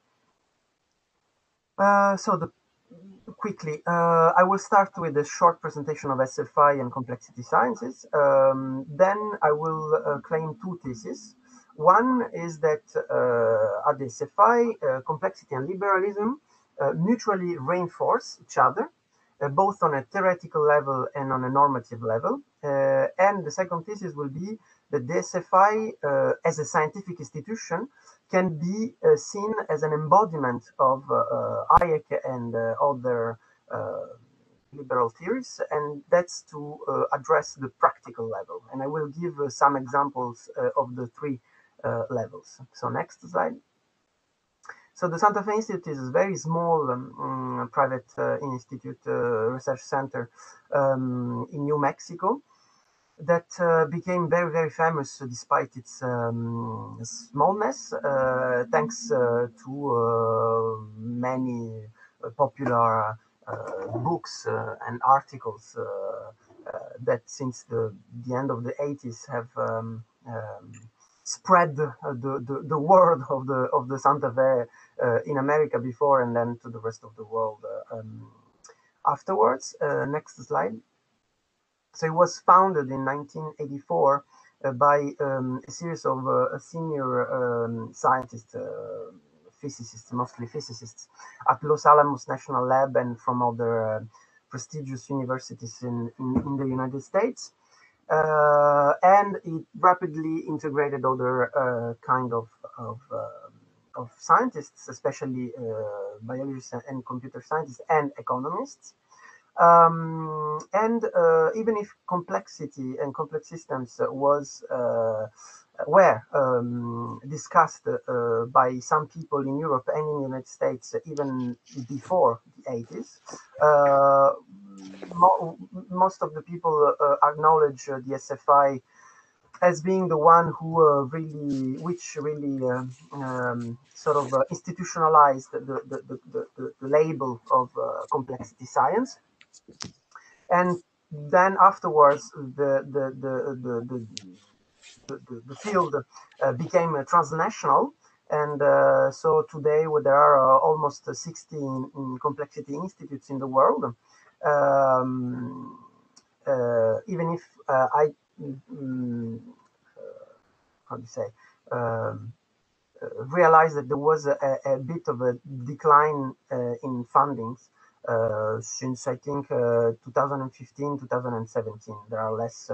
Quickly, I will start with a short presentation of SFI and complexity sciences. Then I will claim two theses. One is that at the SFI, complexity and liberalism mutually reinforce each other, both on a theoretical level and on a normative level. And the second thesis will be that the SFI as a scientific institution can be seen as an embodiment of Hayek and other liberal theories, and that's to address the practical level. And I will give some examples of the three levels. So next slide. So the Santa Fe Institute is a very small private institute research center in New Mexico that became very, very famous despite its smallness, thanks to many popular books and articles that since the end of the 80s have spread the word of the Santa Fe in America before, and then to the rest of the world afterwards. Next slide. So it was founded in 1984 by a series of senior scientists, physicists, mostly physicists, at Los Alamos National Lab and from other prestigious universities in the United States. And it rapidly integrated other kind of scientists, especially biologists and computer scientists and economists. And even if complexity and complex systems were discussed by some people in Europe and in the United States even before the 80s, most of the people acknowledge the SFI as being the one who really sort of institutionalized the label of complexity science. And then afterwards, the field became transnational, and so today there are almost 16 complexity institutes in the world. Even if how do you say, realized that there was a bit of a decline in fundings since I think 2015, 2017. There are less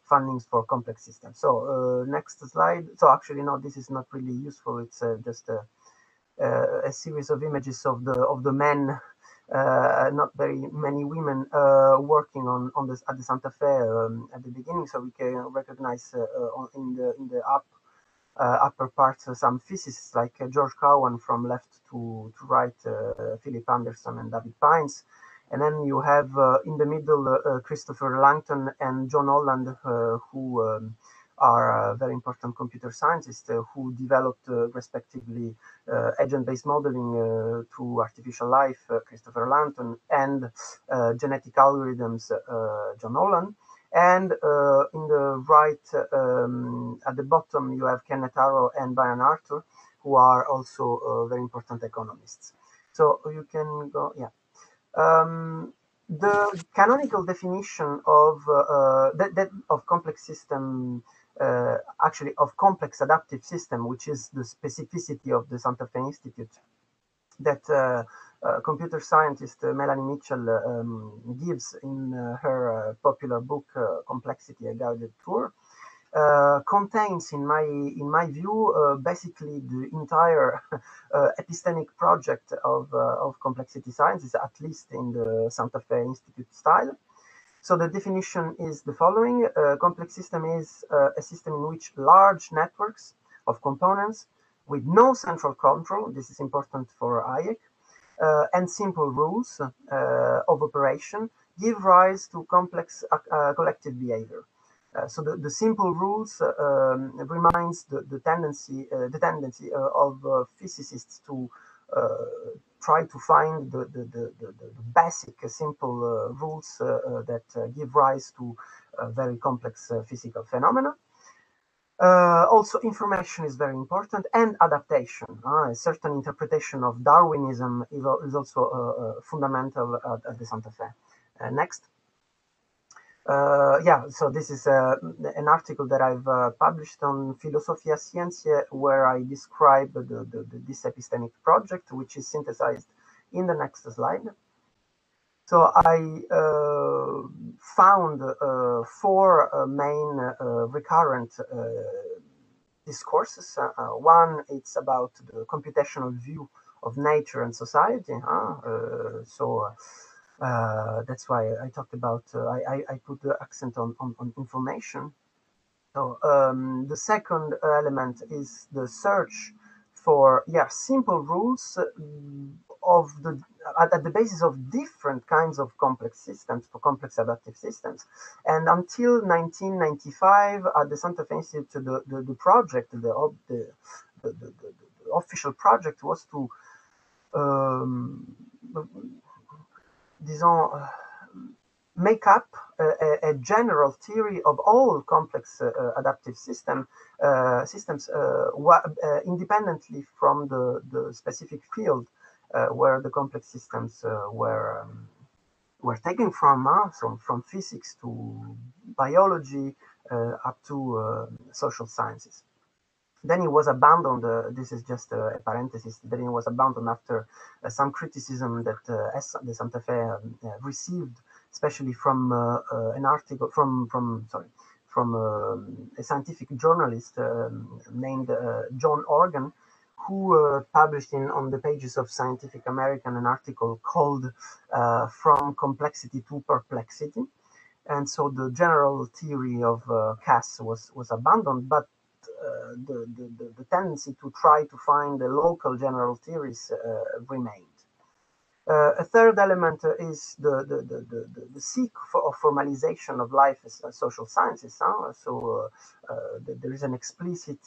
fundings for complex systems. So next slide. So actually, no, this is not really useful. It's just a series of images of the men. Not very many women working on this at the Santa Fe at the beginning, so we can recognize in the upper parts some physicists like George Cowan from left to right, Philip Anderson and David Pines, and then you have in the middle Christopher Langton and John Holland, who are very important computer scientists who developed respectively agent-based modeling through artificial life, Christopher Langton, and genetic algorithms, John Holland. And in the right, at the bottom, you have Kenneth Arrow and Brian Arthur, who are also very important economists. So you can go, yeah. The canonical definition of of complex system, actually of complex adaptive system, which is the specificity of the Santa Fe Institute, that computer scientist Melanie Mitchell gives in her popular book Complexity: A Guided Tour, contains, in my view, basically the entire epistemic project of complexity sciences, at least in the Santa Fe Institute style. So the definition is the following: complex system is a system in which large networks of components with no central control, this is important for Hayek, and simple rules of operation give rise to complex collective behavior. So the simple rules reminds the tendency of physicists to try to find the basic simple rules that give rise to very complex physical phenomena. Also, information is very important, and adaptation. A certain interpretation of Darwinism is also fundamental at the Santa Fe. Next. Yeah, so this is an article that I've published on Filosofia Scienze, where I describe this epistemic project, which is synthesized in the next slide. So I found four main recurrent discourses. One, it's about the computational view of nature and society. That's why I talked about, I put the accent on information. So the second element is the search for simple rules of at the basis of different kinds of complex systems, for complex adaptive systems. And until 1995, at the Santa Fe Institute, the project, the official project was to make up a general theory of all complex adaptive systems independently from the specific field where the complex systems were taken from physics to biology up to social sciences. Then it was abandoned. This is just a parenthesis. Then it was abandoned after some criticism that the Santa Fe received, especially from an article from a scientific journalist named John Organ, who published on the pages of Scientific American an article called "From Complexity to Perplexity," and so the general theory of Cass was abandoned, but the tendency to try to find the local general theories remained. A third element is the seek for formalization of life as social sciences. So there is an explicit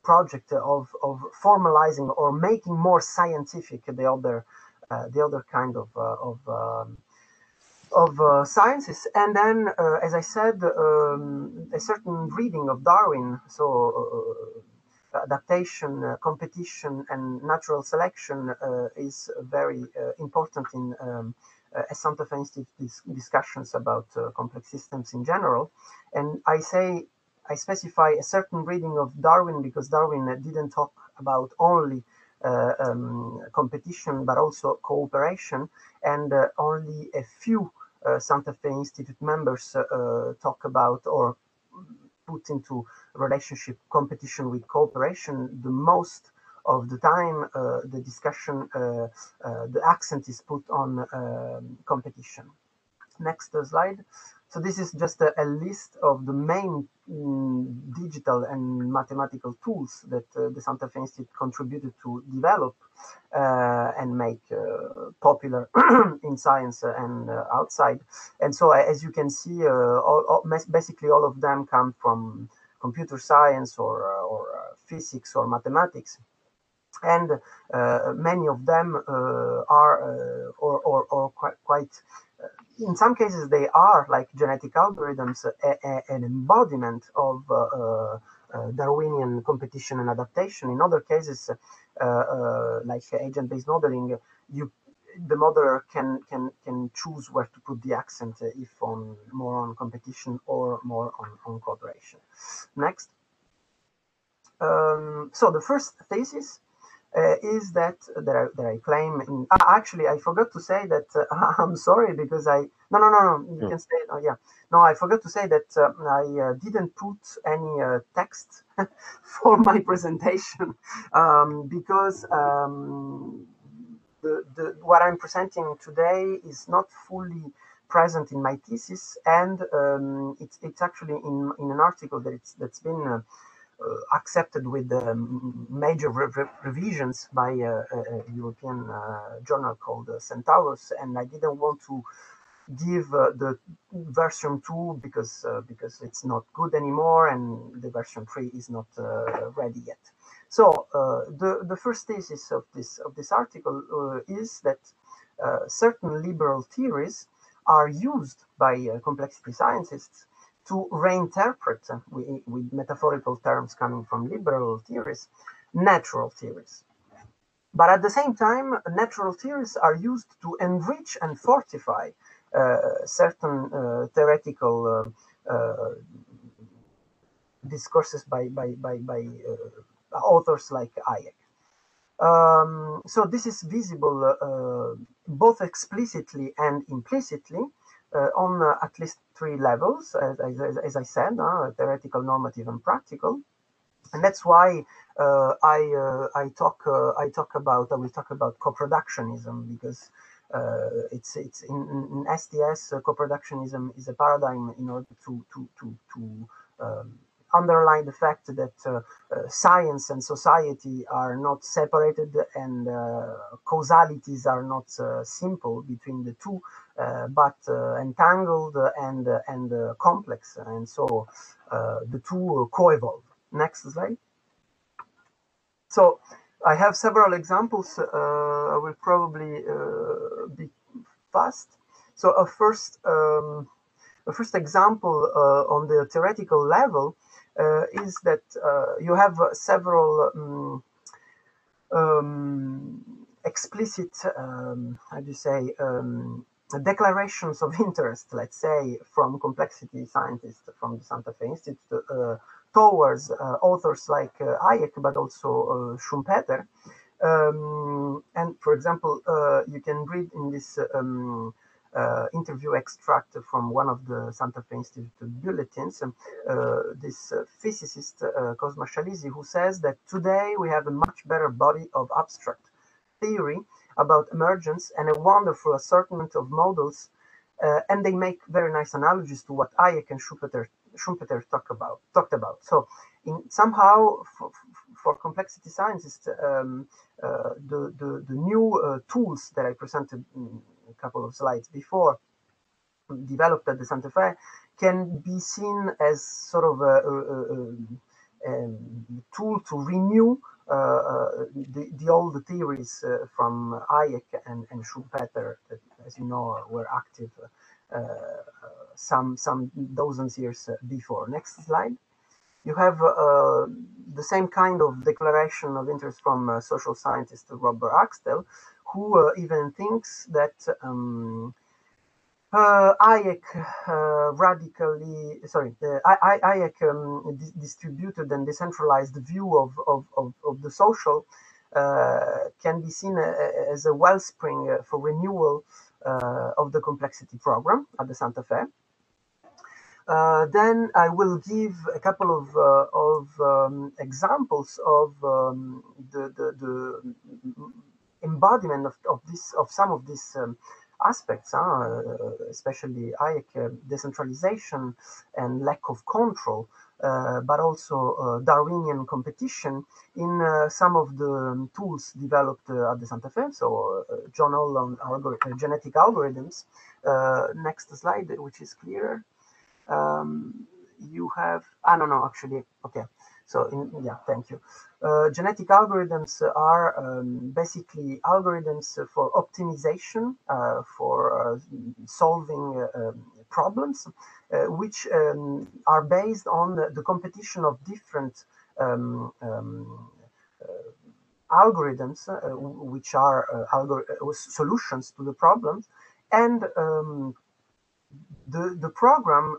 project of formalizing or making more scientific the other kind of sciences. And then, as I said, a certain reading of Darwin, so adaptation, competition, and natural selection is very important in Santa Fe Institute discussions about complex systems in general. And I specify a certain reading of Darwin because Darwin didn't talk about only competition, but also cooperation, and only a few Santa Fe Institute members talk about or put into relationship competition with cooperation. The most of the time, the discussion, the accent is put on competition. Next slide. So this is just a list of the main digital and mathematical tools that the Santa Fe Institute contributed to develop and make popular in science and outside. And so, as you can see, basically all of them come from computer science or physics or mathematics. And many of them are or quite in some cases they are, like genetic algorithms, an embodiment of Darwinian competition and adaptation. In other cases, like agent-based modeling, the modeler can choose where to put the accent, if more on competition or more on cooperation. Next. So the first thesis is that I claim. Actually, I forgot to say that. I'm sorry because no. You can say. Oh yeah. No, I forgot to say that I didn't put any text for my presentation because what I'm presenting today is not fully present in my thesis, and it's actually in an article that's been accepted with major revisions by a European journal called Centaurus, and I didn't want to give the version 2 because it's not good anymore, and the version 3 is not ready yet. So the first thesis of this article is that certain liberal theories are used by complexity scientists to reinterpret, with metaphorical terms coming from liberal theories, natural theories. But at the same time, natural theories are used to enrich and fortify certain theoretical discourses by authors like Hayek. So this is visible both explicitly and implicitly on at least 3 levels, as I said, theoretical, normative, and practical. And that's why I will talk about co-productionism, because it's in STS, co-productionism is a paradigm in order to underline the fact that science and society are not separated, and causalities are not simple between the two, but entangled and complex, and so the two co-evolve. Next slide. So I have several examples. I will probably be fast. So a first example on the theoretical level is that you have several explicit, how do you say, declarations of interest, let's say, from complexity scientists from the Santa Fe Institute towards authors like Hayek, but also Schumpeter. And for example, you can read in this interview extract from one of the Santa Fe Institute bulletins, this physicist, Cosma Chalizi, who says that today we have a much better body of abstract theory about emergence and a wonderful assortment of models, and they make very nice analogies to what Hayek and Schumpeter talked about. So somehow for complexity scientists, the new tools that I presented a couple of slides before, developed at the Santa Fe, can be seen as sort of a tool to renew the old theories from Hayek and Schumpeter, that, as you know, were active some dozens years before. Next slide. You have the same kind of declaration of interest from social scientist Robert Axtell, who even thinks that Hayek distributed and decentralized view of the social can be seen as a wellspring for renewal of the complexity program at the Santa Fe. Then I will give a couple of examples of the embodiment of some of these aspects, especially Hayek, decentralization and lack of control, but also Darwinian competition in some of the tools developed at the Santa Fe. So John Holland genetic algorithms. Next slide, which is clearer. You have, okay. So yeah, thank you. Genetic algorithms are basically algorithms for optimization, for solving problems, which are based on the competition of different algorithms, which are solutions to the problems, and the program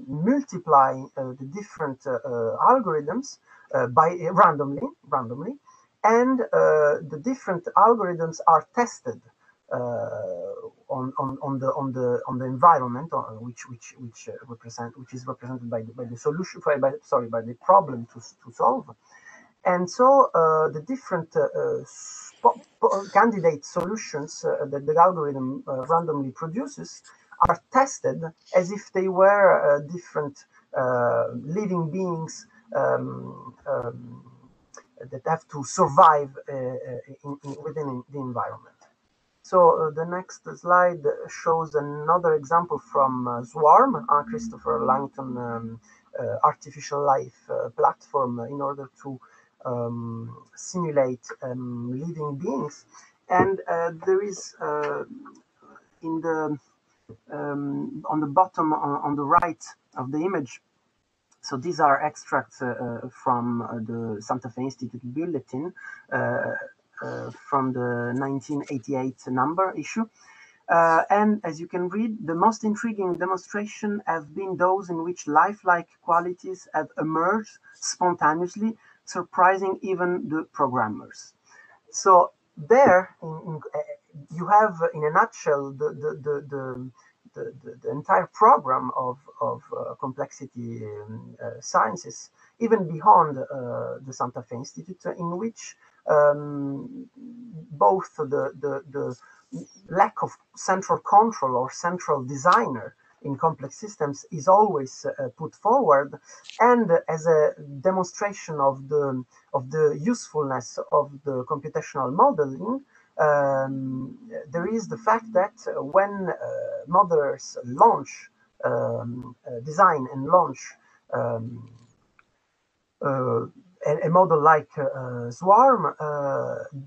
multiply the different algorithms by randomly, and the different algorithms are tested on the environment, which is represented by the solution, by the problem to solve. And so the different candidate solutions that the algorithm randomly produces are tested as if they were different living beings that have to survive within the environment. So the next slide shows another example from Swarm, Christopher Langton artificial life platform in order to simulate living beings. And there is in the on the bottom on the right of the image. So these are extracts from the Santa Fe Institute Bulletin from the 1988 number issue. And as you can read, the most intriguing demonstration have been those in which lifelike qualities have emerged spontaneously, surprising even the programmers. So there, you have, in a nutshell, the entire program of complexity sciences, even beyond the Santa Fe Institute, in which both the lack of central control or central designer in complex systems is always put forward, and as a demonstration of the usefulness of the computational modeling, there is the fact that when modelers launch, design and launch a model like Swarm,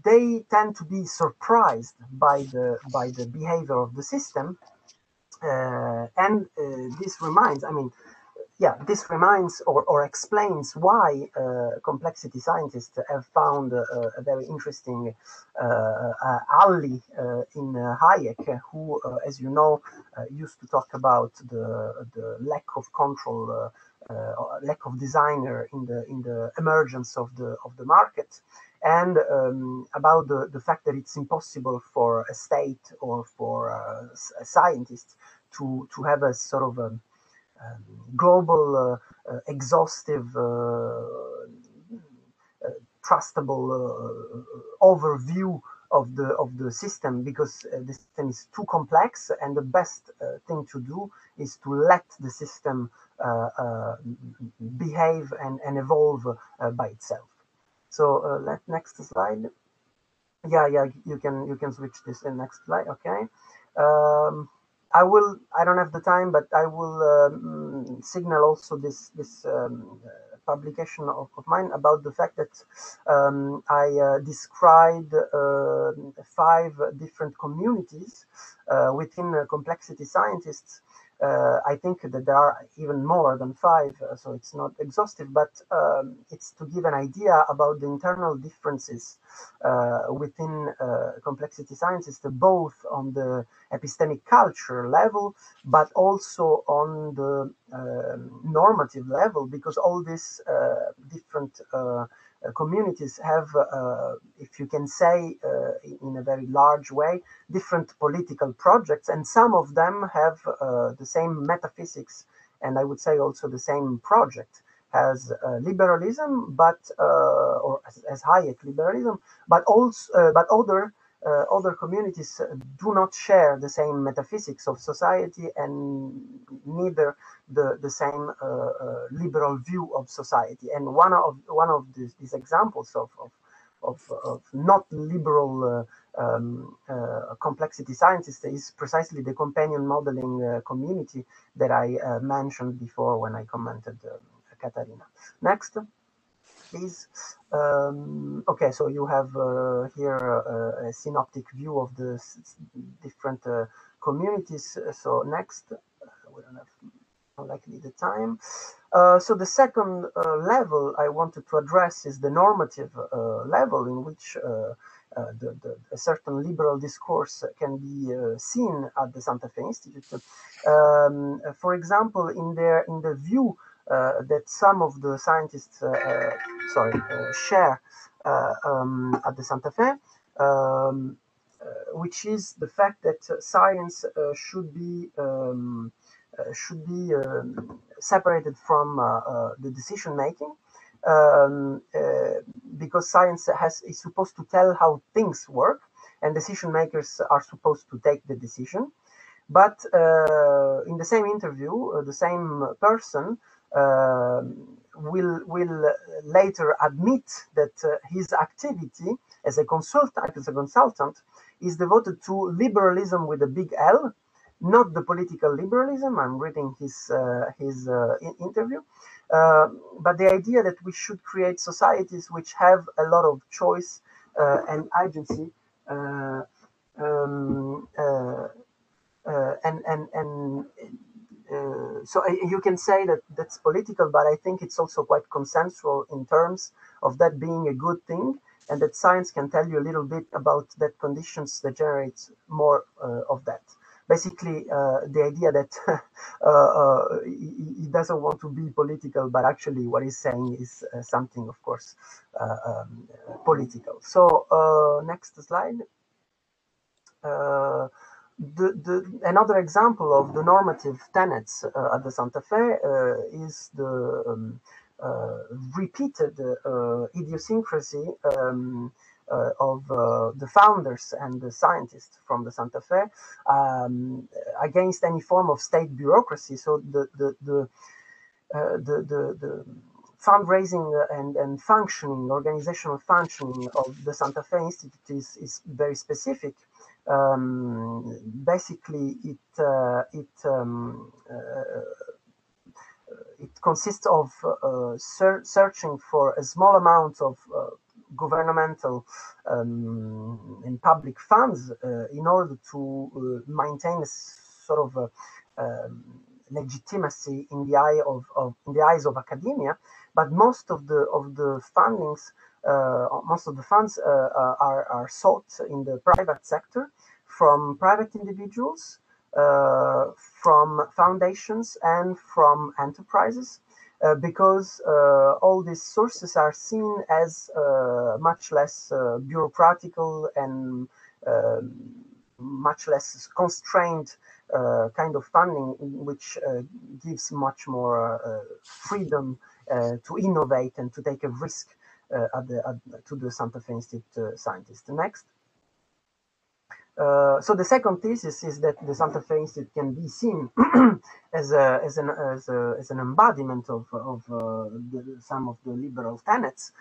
they tend to be surprised by the behavior of the system, and this reminds, this reminds or explains why complexity scientists have found a very interesting ally in Hayek, who, as you know, used to talk about the lack of control, lack of designer in the emergence of the market, and about the fact that it's impossible for a state or for a scientist to have a sort of a global, exhaustive, trustable overview of the system, because the system is too complex, and the best thing to do is to let the system behave and evolve by itself. So next slide. Yeah, you can switch this in next slide. Okay. I don't have the time, but I will signal also this publication of mine about the fact that I described 5 different communities within complexity scientists. I think that there are even more than 5, so it's not exhaustive, but it's to give an idea about the internal differences within complexity scientists, both on the epistemic culture level, but also on the normative level, because all these different communities have, if you can say in a very large way, different political projects, and some of them have the same metaphysics, and I would say also the same project as liberalism, but or as Hayek liberalism, but also other communities do not share the same metaphysics of society, and neither the same liberal view of society. And one of these examples of not liberal complexity scientists is precisely the companion modeling community that I mentioned before when I commented Catharina. Next, please. Okay, so you have here a synoptic view of the different communities. So next, we don't have likely the time. So the second level I wanted to address is the normative level, in which a certain liberal discourse can be seen at the Santa Fe Institute. For example, in the view that some of the scientists share at the Santa Fe, which is the fact that science should be separated from the decision making, because science is supposed to tell how things work, and decision makers are supposed to take the decision. But in the same interview, the same person will later admit that his activity as a consultant is devoted to liberalism with a big L, not the political liberalism. I'm reading his interview, but the idea that we should create societies which have a lot of choice and agency, so you can say that that's political, but I think it's also quite consensual in terms of that being a good thing, and that science can tell you a little bit about that conditions that generate more of that. Basically, the idea that he doesn't want to be political, but actually what he's saying is something, of course, political. So next slide. Another example of the normative tenets at the Santa Fe is the repeated idiosyncrasy of the founders and the scientists from the Santa Fe against any form of state bureaucracy. So the fundraising and functioning, organizational functioning of the Santa Fe Institute is very specific. Basically, it consists of searching for a small amount of governmental and public funds in order to maintain a sort of legitimacy in the eyes of academia. But most of the fundings, most of the funds are sought in the private sector from private individuals, from foundations, and from enterprises, because all these sources are seen as much less bureaucratical and much less constrained kind of funding, which gives much more freedom to innovate and to take a risk to the Santa Fe Institute scientists. Next. So the second thesis is that the Santa Fe Institute can be seen as an embodiment of some of the liberal tenets.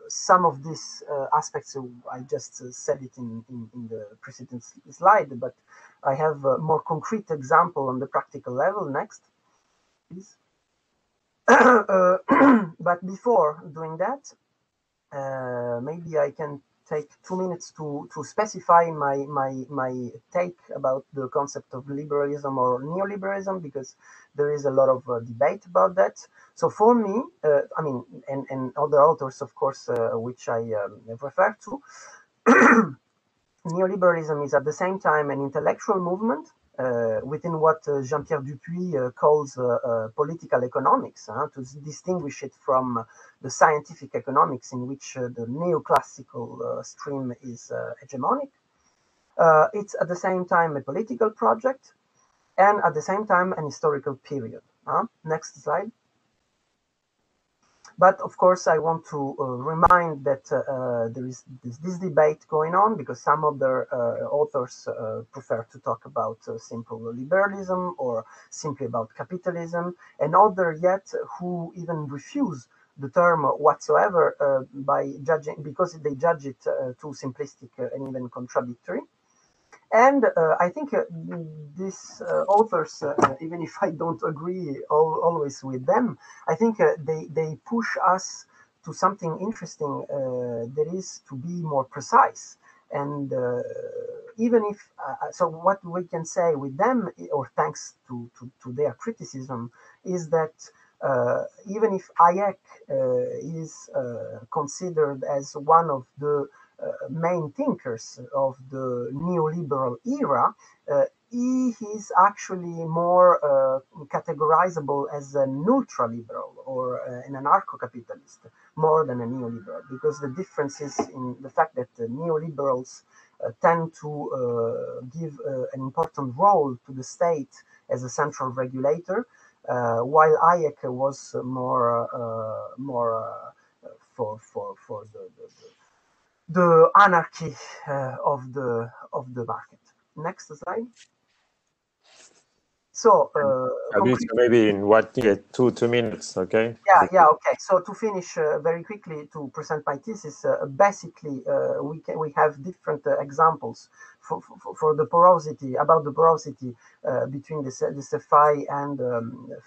Some of these aspects, I just said it in the preceding slide, but I have a more concrete example on the practical level. Next, please. But before doing that, maybe I can take 2 minutes to specify my take about the concept of liberalism or neoliberalism, because there is a lot of debate about that. So for me, I mean, and other authors, of course, which I refer to, neoliberalism is at the same time an intellectual movement within what Jean-Pierre Dupuy calls political economics, to distinguish it from the scientific economics in which the neoclassical stream is hegemonic. It's at the same time a political project and at the same time an historical period. Next slide. But of course, I want to remind that there is this debate going on, because some other authors prefer to talk about simple liberalism or simply about capitalism, and others yet who even refuse the term whatsoever by judging, because they judge it too simplistic and even contradictory. And I think these authors, even if I don't agree always with them, I think they push us to something interesting, that is to be more precise. And even if, so what we can say with them, or thanks to their criticism, is that even if Hayek is considered as one of the main thinkers of the neoliberal era, he is actually more categorizable as an ultraliberal or an anarcho-capitalist more than a neoliberal, because the difference is in the fact that the neoliberals tend to give an important role to the state as a central regulator, while Hayek was more for the anarchy of the market. Next slide. So, maybe in what 2 minutes, okay? Yeah, okay. So to finish very quickly to present my thesis, basically we have different examples for the porosity, about the porosity between the FI and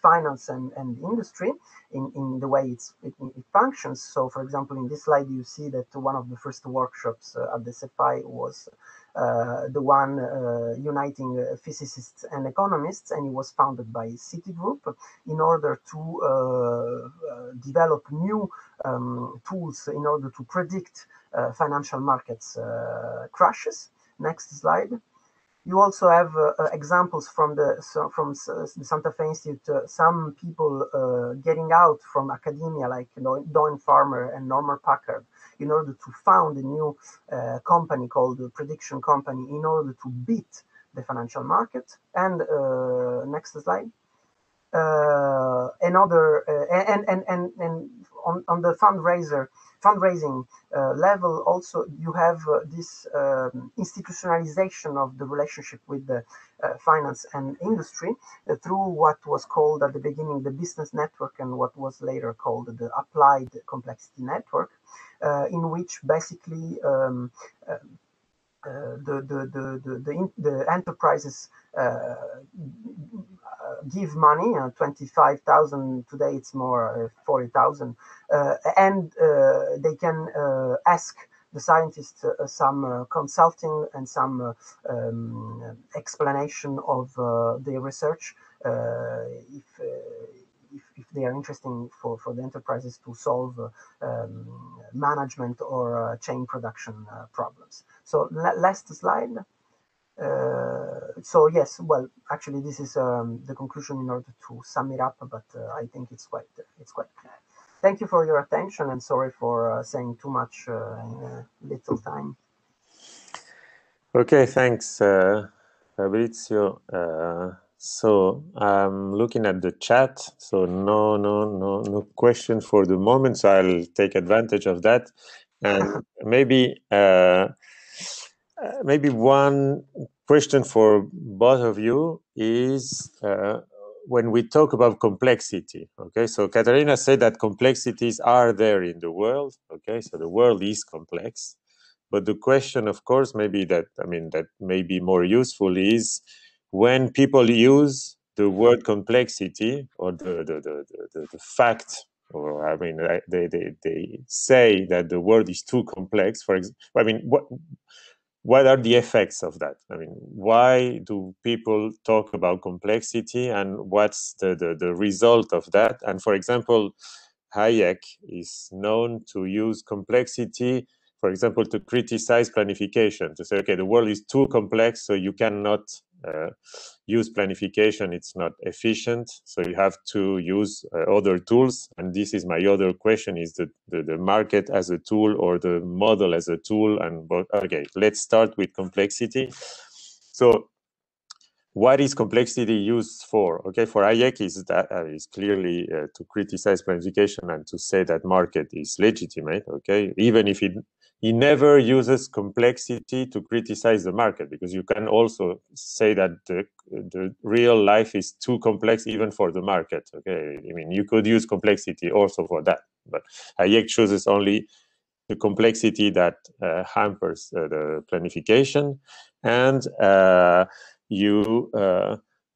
finance and industry in the way it functions. So, for example, in this slide you see that one of the first workshops at the FI was the one uniting physicists and economists, and it was founded by Citigroup in order to develop new tools in order to predict financial markets crashes. Next slide. You also have examples from the Santa Fe Institute, some people getting out from academia, like Don Farmer and Norman Packard, in order to found a new company called the Prediction Company in order to beat the financial market. And next slide. Another and on the fundraising level, also you have this institutionalization of the relationship with the finance and industry through what was called at the beginning the business network and what was later called the applied complexity network, in which basically the enterprises give money, 25,000, today it's more 40,000, and they can ask the scientists some consulting and some explanation of their research if they are interesting for the enterprises to solve management or chain production problems. So last slide. So yes, well, actually, this is the conclusion in order to sum it up, but I think it's quite clear. Thank you for your attention, and sorry for saying too much in little time. Okay, thanks, Fabrizio. So I'm looking at the chat. So no question for the moment. So I'll take advantage of that, and maybe one question for both of you is when we talk about complexity. Okay, so Catharina said that complexities are there in the world. Okay, so the world is complex. But the question, of course, that may be more useful is when people use the word complexity or the fact, or they say that the world is too complex. For example, what are the effects of that? I mean, why do people talk about complexity, and what's the result of that? And for example, Hayek is known to use complexity, for example, to criticize planification, to say, okay, the world is too complex, so you cannot use planification. It's not efficient, so you have to use other tools. And this is my other question, is the market as a tool or the model as a tool? And okay, let's start with complexity. So what is complexity used for? Okay, for Hayek is clearly to criticize planification and to say that market is legitimate. Okay, even if he never uses complexity to criticize the market, because you can also say that the real life is too complex even for the market. Okay, I mean, you could use complexity also for that, but Hayek chooses only the complexity that hampers the planification. And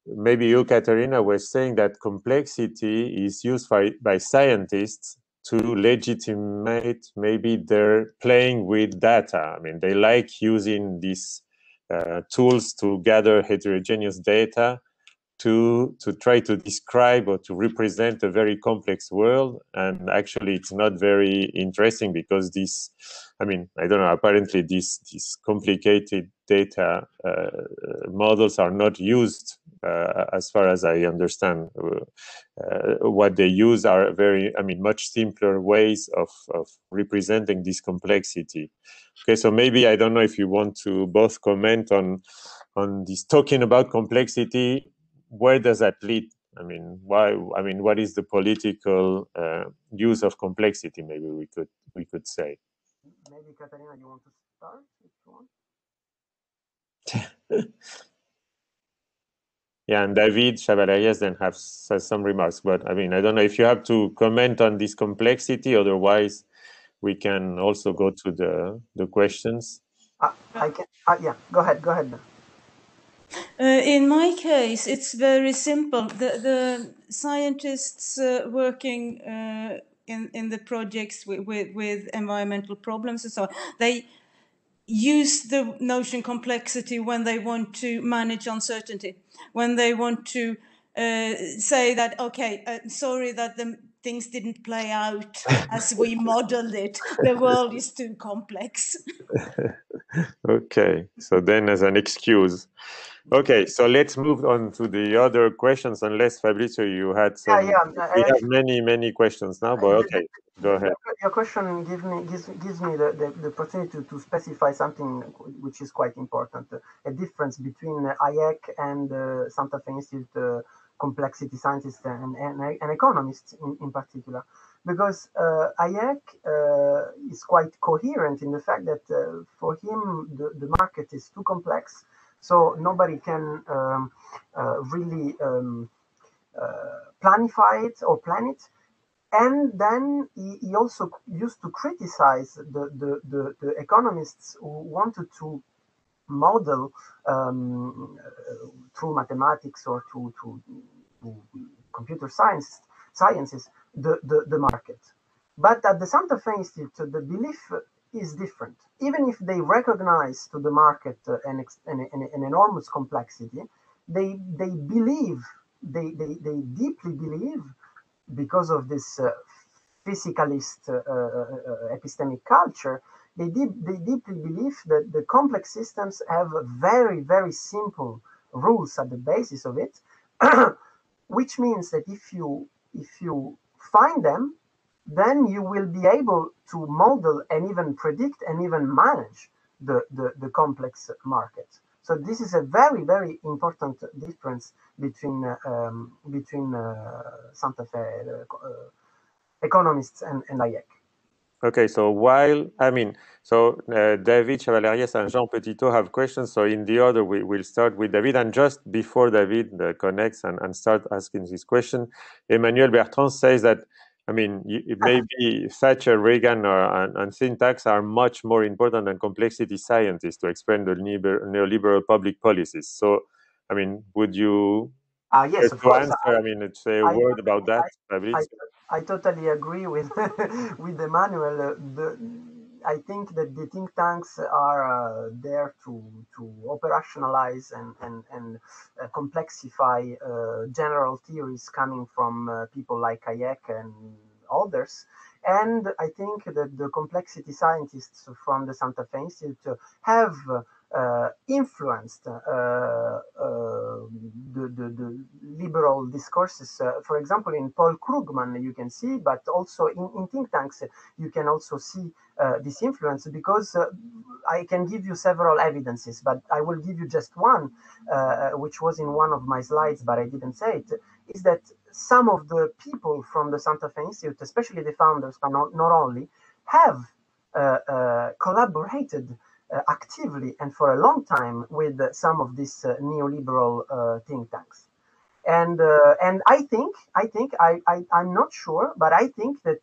maybe you, Catharina, were saying that complexity is used by scientists to legitimate maybe their playing with data. I mean, they like using these tools to gather heterogeneous data to try to describe or to represent a very complex world. And actually, it's not very interesting because this, I mean, I don't know, apparently these complicated data models are not used as far as I understand. What they use are much simpler ways of representing this complexity. Okay, so maybe, I don't know if you want to both comment on this talking about complexity. Where does that lead? I mean, why? I mean, what is the political use of complexity? Maybe we could say. Maybe Catharina, you want to start if you want. Yeah, and David Chavalarias then has some remarks, but I mean, I don't know if you have to comment on this complexity, otherwise we can also go to the questions. I can, yeah, go ahead. In my case, it's very simple. The scientists working in the projects with environmental problems and so on, they use the notion complexity when they want to manage uncertainty, when they want to say that, okay, sorry that the things didn't play out as we modeled it. The world is too complex. Okay, so then as an excuse. Okay, so let's move on to the other questions, unless Fabrizio, you had some. Yeah, we have many questions now, but okay, go ahead. Your question gives me the opportunity to specify something which is quite important: a difference between Hayek and Santa Fe Institute complexity scientists and economists in particular, because Hayek is quite coherent in the fact that for him the market is too complex, so nobody can really planify it or plan it. And then he also used to criticize the economists who wanted to model through mathematics or to computer sciences the market. But at the Santa Fe Institute, the belief is different. Even if they recognize to the market an enormous complexity, they believe, they deeply believe, because of this physicalist epistemic culture, they deeply believe that the complex systems have very, very simple rules at the basis of it, which means that if you find them, then you will be able to model and even predict and even manage the complex market. So this is a very, very important difference between Santa Fe economists and Hayek. Okay, so David Chavalarias and Jean Petitot have questions. So in the order, we'll start with David. And just before David connects and start asking his question, Emmanuel Bertrand says that, I mean, maybe Thatcher, Reagan, and syntax are much more important than complexity scientists to explain the neoliberal public policies. So, I mean, would you yes, of course. Say a word about that, Fabrizio? I totally agree with with Emmanuel. I think that the think tanks are there to operationalize and complexify general theories coming from people like Hayek and others. And I think that the complexity scientists from the Santa Fe Institute have influenced the liberal discourses. For example, in Paul Krugman, you can see, but also in think tanks, you can also see this influence, because I can give you several evidences, but I will give you just one, which was in one of my slides, but I didn't say it, is that some of the people from the Santa Fe Institute, especially the founders, but not only, have collaborated actively and for a long time with some of these neoliberal think tanks. And I think I'm not sure, but I think that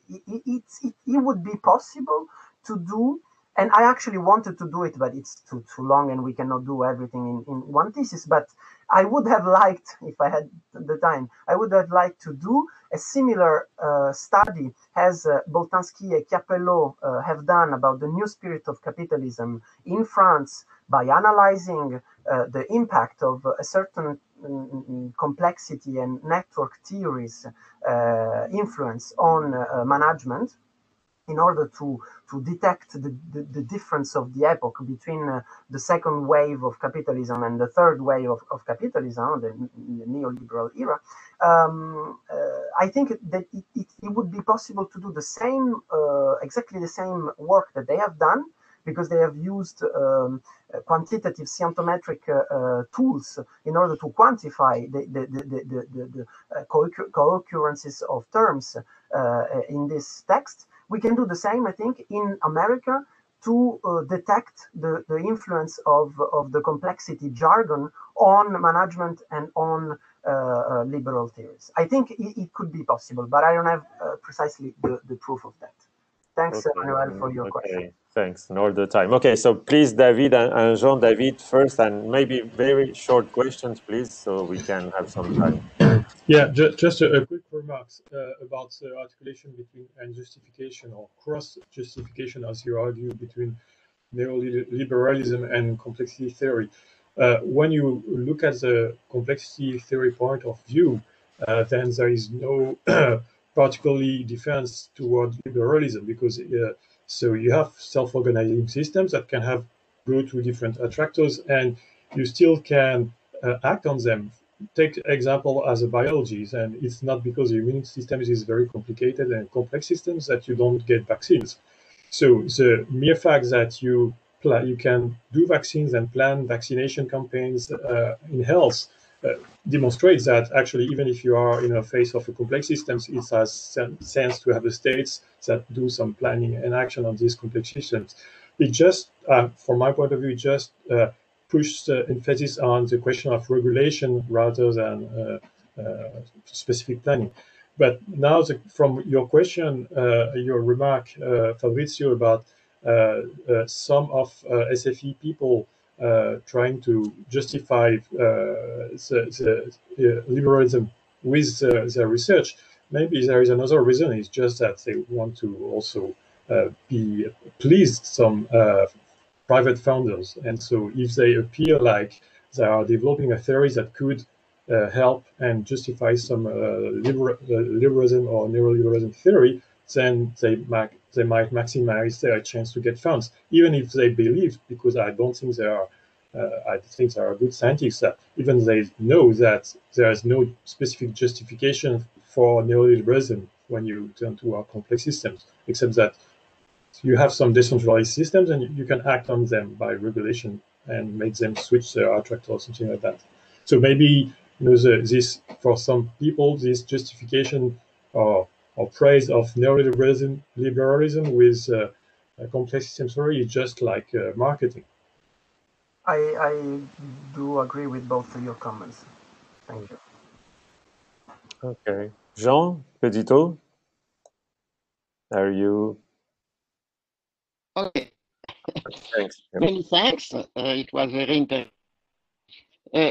it would be possible to do. And I actually wanted to do it, but it's too long, and we cannot do everything in one thesis. But I would have liked, if I had the time, I would have liked to do a similar study as Boltanski and Capello have done about the new spirit of capitalism in France, by analyzing the impact of a certain complexity and network theories influence on management, in order to detect the difference of the epoch between the second wave of capitalism and the third wave of capitalism, the neoliberal era. I think that it would be possible to do the same, exactly the same work that they have done, because they have used quantitative scientometric tools in order to quantify the co-occurrences of terms in this text. We can do the same, I think, in America, to detect the influence of the complexity jargon on management and on liberal theories. I think it could be possible, but I don't have precisely the proof of that. Thanks, Manuel, for your question. Thanks, in all the time. Okay, so please, David and Jean, David first, and maybe very short questions, please, so we can have some time. Yeah, just a quick remarks about the articulation between and justification or cross-justification, as you argue, between neoliberalism and complexity theory. When you look at the complexity theory point of view, then there is no particularly defense toward liberalism, because so you have self-organizing systems that can go to different attractors, and you still can act on them. Take example as a biology, and it's not because the immune system is very complicated and complex systems that you don't get vaccines. So the mere fact that you can do vaccines and plan vaccination campaigns in health demonstrates that actually, even if you are in a phase of a complex systems, it has sense to have the states that do some planning and action on these complex systems. It just, from my point of view, just push the emphasis on the question of regulation rather than specific planning. But now, from your question, your remark, Fabrizio, about some of SFE people trying to justify liberalism with their research, maybe there is another reason. It's just that they want to also be pleased some private founders, and so if they appear like they are developing a theory that could help and justify some liberalism or neoliberalism theory, then they might maximize their chance to get funds, even if they believe, because I don't think they are. I think there are good scientists that even they know that there is no specific justification for neoliberalism when you turn to our complex systems, except that you have some decentralized systems and you can act on them by regulation and make them switch their attractor or something like that. So maybe this, for some people, this justification or praise of neoliberalism with complex systems theory is just like marketing. I do agree with both of your comments. Thank you. Okay. Jean Pedito, are you? Okay. Thanks. Many thanks. It was very interesting.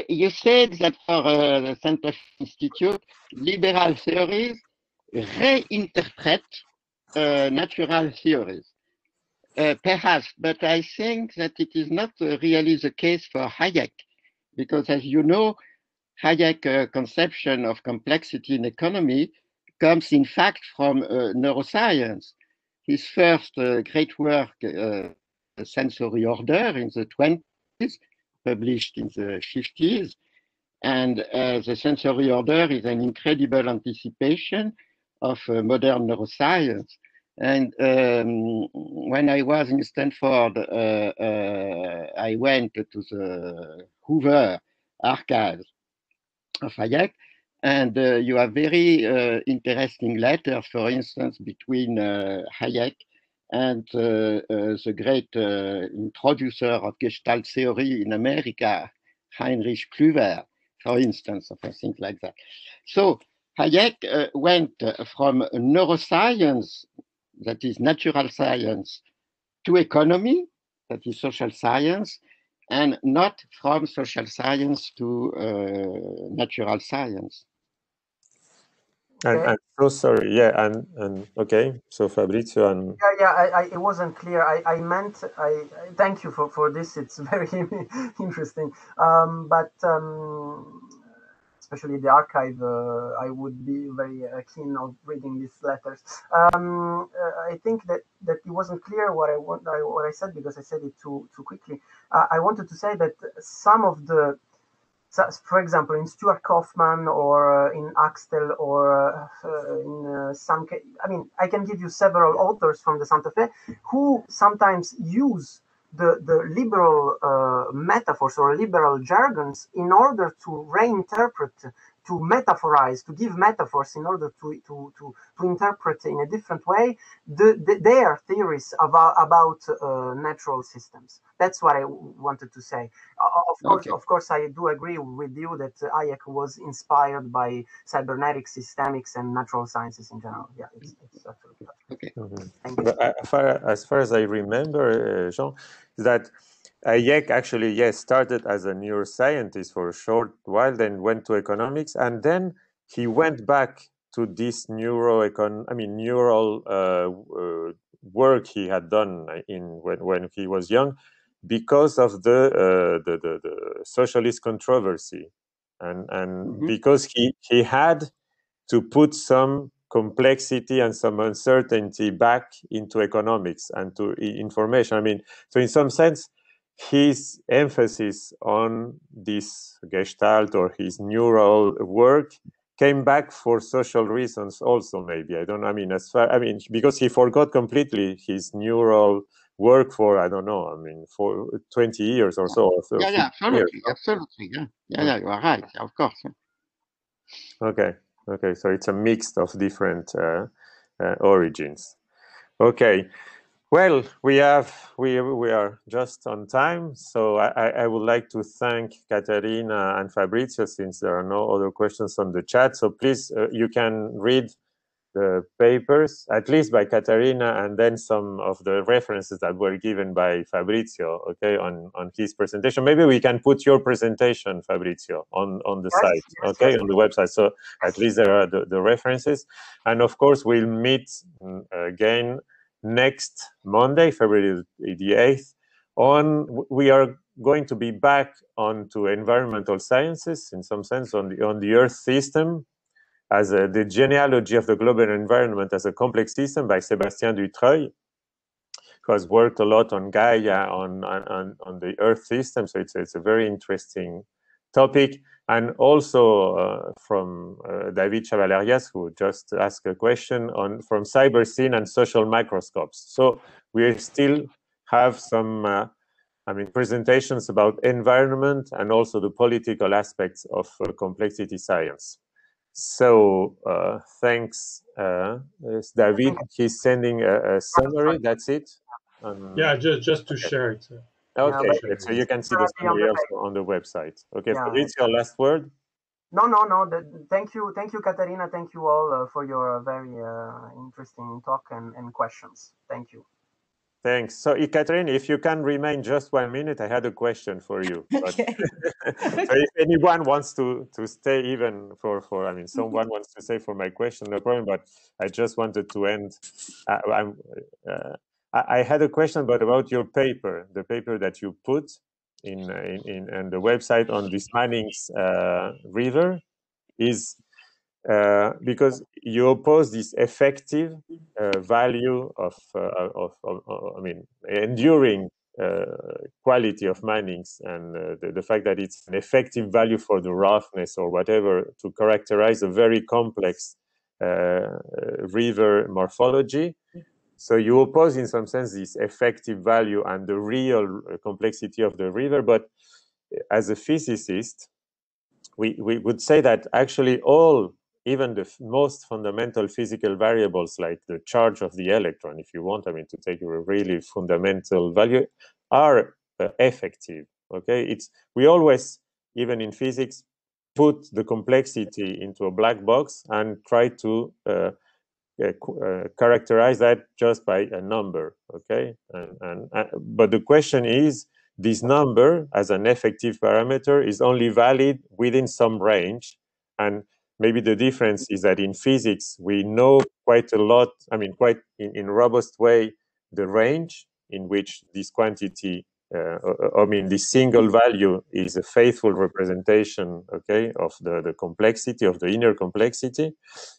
You said that for the Center Institute, liberal theories reinterpret natural theories. Perhaps, but I think that it is not really the case for Hayek, because as you know, Hayek's conception of complexity in economy comes in fact from neuroscience. His first great work, Sensory Order, in the 20s, published in the 50s. And the sensory order is an incredible anticipation of modern neuroscience. And when I was in Stanford, I went to the Hoover archives of Hayek, and you have very interesting letters, for instance, between Hayek and the great introducer of Gestalt theory in America, Heinrich Klüver, for instance, or things like that. So Hayek went from neuroscience, that is natural science, to economy, that is social science, and not from social science to natural science. Okay. I'm so sorry. Yeah, and okay. So Fabrizio and it wasn't clear. I meant thank you for this. It's very interesting. But especially the archive, I would be very keen on reading these letters. I think that it wasn't clear what I said, because I said it too quickly. I wanted to say that some of the, for example, in Stuart Kaufman or in Axtell or in some case, I mean, I can give you several authors from the Santa Fe who sometimes use the liberal metaphors or liberal jargons in order to reinterpret metaphorize, to give metaphors in order to interpret in a different way their theories about natural systems. That's what I wanted to say. Of course, I do agree with you that Hayek was inspired by cybernetic systemics and natural sciences in general. Yeah, it's absolutely okay. Thank you. But as far as I remember, Jean, that Hayek actually, yes, started as a neuroscientist for a short while, then went to economics, and then he went back to this neural work he had done when he was young, because of the socialist controversy, and because he had to put some complexity and some uncertainty back into economics and to information. I mean, so in some sense, his emphasis on this Gestalt or his neural work came back for social reasons also, maybe. I don't know. I mean, because he forgot completely his neural work for, I don't know, I mean, for 20 years or so. Yeah, absolutely. Yeah, you are right, of course. Okay, so it's a mix of different origins. Okay, well, we are just on time, so I would like to thank Catharina and Fabrizio, since there are no other questions on the chat. So please, you can read the papers, at least by Catharina, and then some of the references that were given by Fabrizio, okay, on his presentation. Maybe we can put your presentation, Fabrizio, on the site, okay, on the website. So at least there are the references. And of course, we'll meet again next Monday, February the 8th. We are going to be back onto environmental sciences, in some sense, on the Earth system, as the genealogy of the global environment as a complex system by Sébastien Dutreuil, who has worked a lot on Gaia, on the Earth system. So it's a very interesting topic. And also from David Chavalerias, who just asked a question from cyber scene and social microscopes. So we still have some presentations about environment and also the political aspects of complexity science. So thanks, David. He's sending a summary. That's it. Yeah, just to share it. Okay, so you can see the summary also on the website. Okay, Fabrizio, last word. No. Thank you, Catharina. Thank you all for your very interesting talk and questions. Thank you. Thanks. So, Catherine, if you can remain just 1 minute, I had a question for you. Okay. So if anyone wants to stay even for someone wants to stay for my question, no problem, but I just wanted to end. I had a question, but about your paper, the paper that you put in the website on this Manning's river, is because you oppose this effective value of enduring quality of Manning's, and the fact that it's an effective value for the roughness or whatever to characterize a very complex river morphology. So you oppose, in some sense, this effective value and the real complexity of the river. But as a physicist, we would say that actually even the most fundamental physical variables, like the charge of the electron, if you want, to take a really fundamental value, are effective. Okay, we always, even in physics, put the complexity into a black box and try to characterize that just by a number. Okay, but the question is, this number as an effective parameter is only valid within some range, and maybe the difference is that in physics we know quite a lot, quite in robust way, the range in which this quantity this single value is a faithful representation, okay, of the complexity, of the inner complexity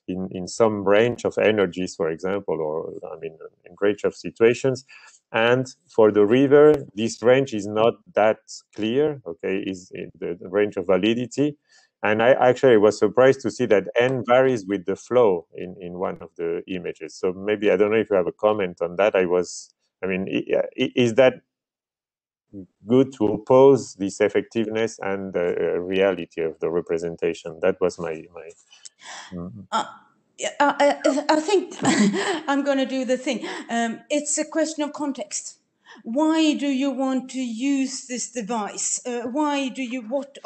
in some range of energies, for example, or in range of situations. And for the river, this range is not that clear, okay, is in the range of validity. And I actually was surprised to see that n varies with the flow in one of the images. So maybe, I don't know if you have a comment on that. Is that good to oppose this effectiveness and the reality of the representation. That was my. I think I'm going to do the thing. It's a question of context. Why do you want to use this device? Why do you? What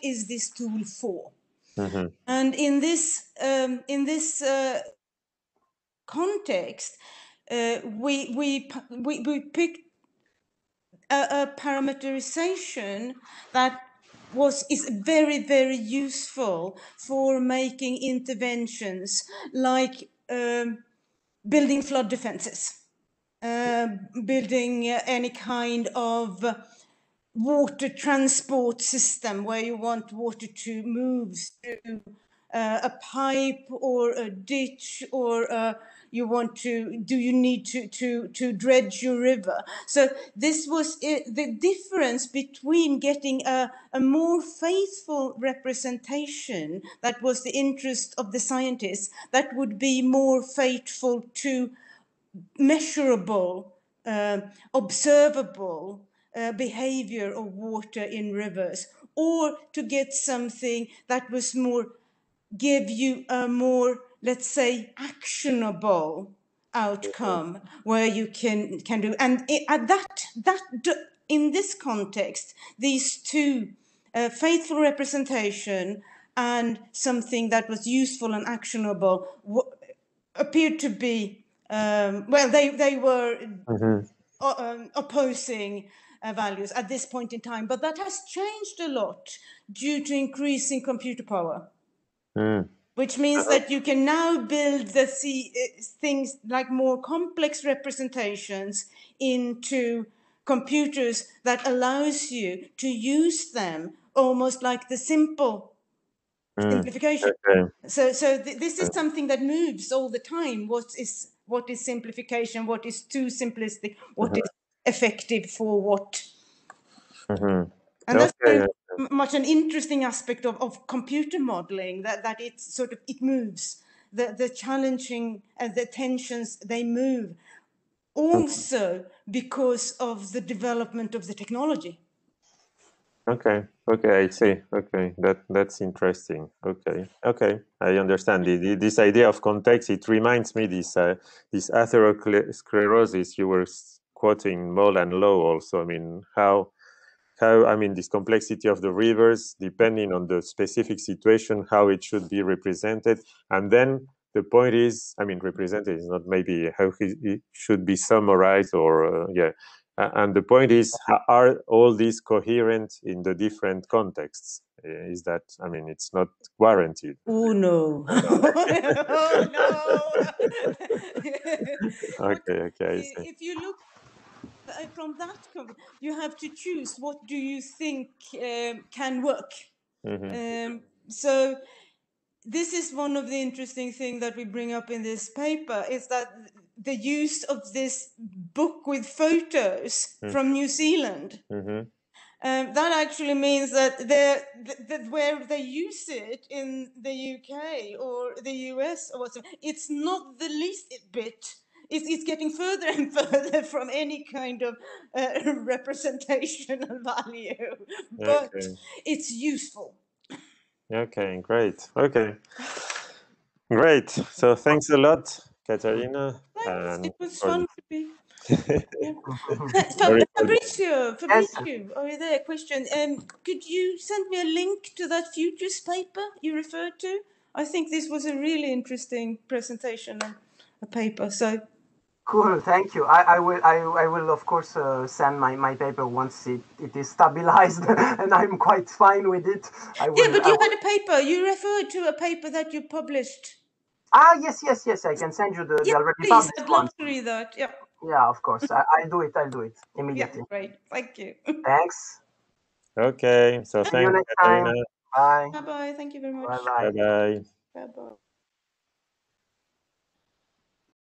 is this tool for? Mm-hmm. And in this context, we picked a parameterization that is very, very useful for making interventions like building flood defenses, building any kind of water transport system where you want water to move through a pipe or a ditch, or you need to dredge your river. So this was the difference between getting a more faithful representation that was the interest of the scientists, that would be more faithful to measurable, observable behavior of water in rivers, or to get something that was more, give you a more, let's say, actionable outcome where you can do. And in this context, these two, faithful representation and something that was useful and actionable, appeared to be they were opposing values at this point in time, but that has changed a lot due to increasing computer power. Which means that you can now build things like more complex representations into computers that allows you to use them almost like the simple simplification. Okay. So this is something that moves all the time. What is simplification? What is too simplistic? What is effective for what? And that's very much an interesting aspect of computer modeling, that it's sort of, it moves. The challenging and the tensions, they move also because of the development of the technology. Okay, I see. Okay, that's interesting. Okay, I understand. This idea of context, it reminds me this atherosclerosis you were quoting Moll and Low also. I mean, how this complexity of the rivers, depending on the specific situation, how it should be represented. And then the point is, represented is not maybe how it should be summarized or, and the point is, are all these coherent in the different contexts? Is that, it's not guaranteed. Oh, no. Oh, no. Okay, I see. If you look from that, you have to choose what do you think can work. So this is one of the interesting things that we bring up in this paper, is that the use of this book with photos from New Zealand. That actually means that where they use it in the UK or the US or whatsoever, it's not the least bit. It's getting further and further from any kind of representational value, but it's useful. Okay, great. Great. So thanks a lot, Catharina. Thanks. It was fun to be. Fabrizio, are you there? Question. Could you send me a link to that futures paper you referred to? I think this was a really interesting presentation and a paper. So cool, thank you. I will of course send my paper once it is stabilized, and I'm quite fine with it. But you had a paper. You referred to a paper that you published. Yes. I can send you the already please, published I'd love one. to read that. Yeah. Yeah, of course. I'll do it immediately. Yeah, great. Thank you. Thanks. Okay. So See you thanks, next Catharina. time. Bye. Bye-bye. Thank you very much. Bye-bye. Bye-bye. Bye-bye.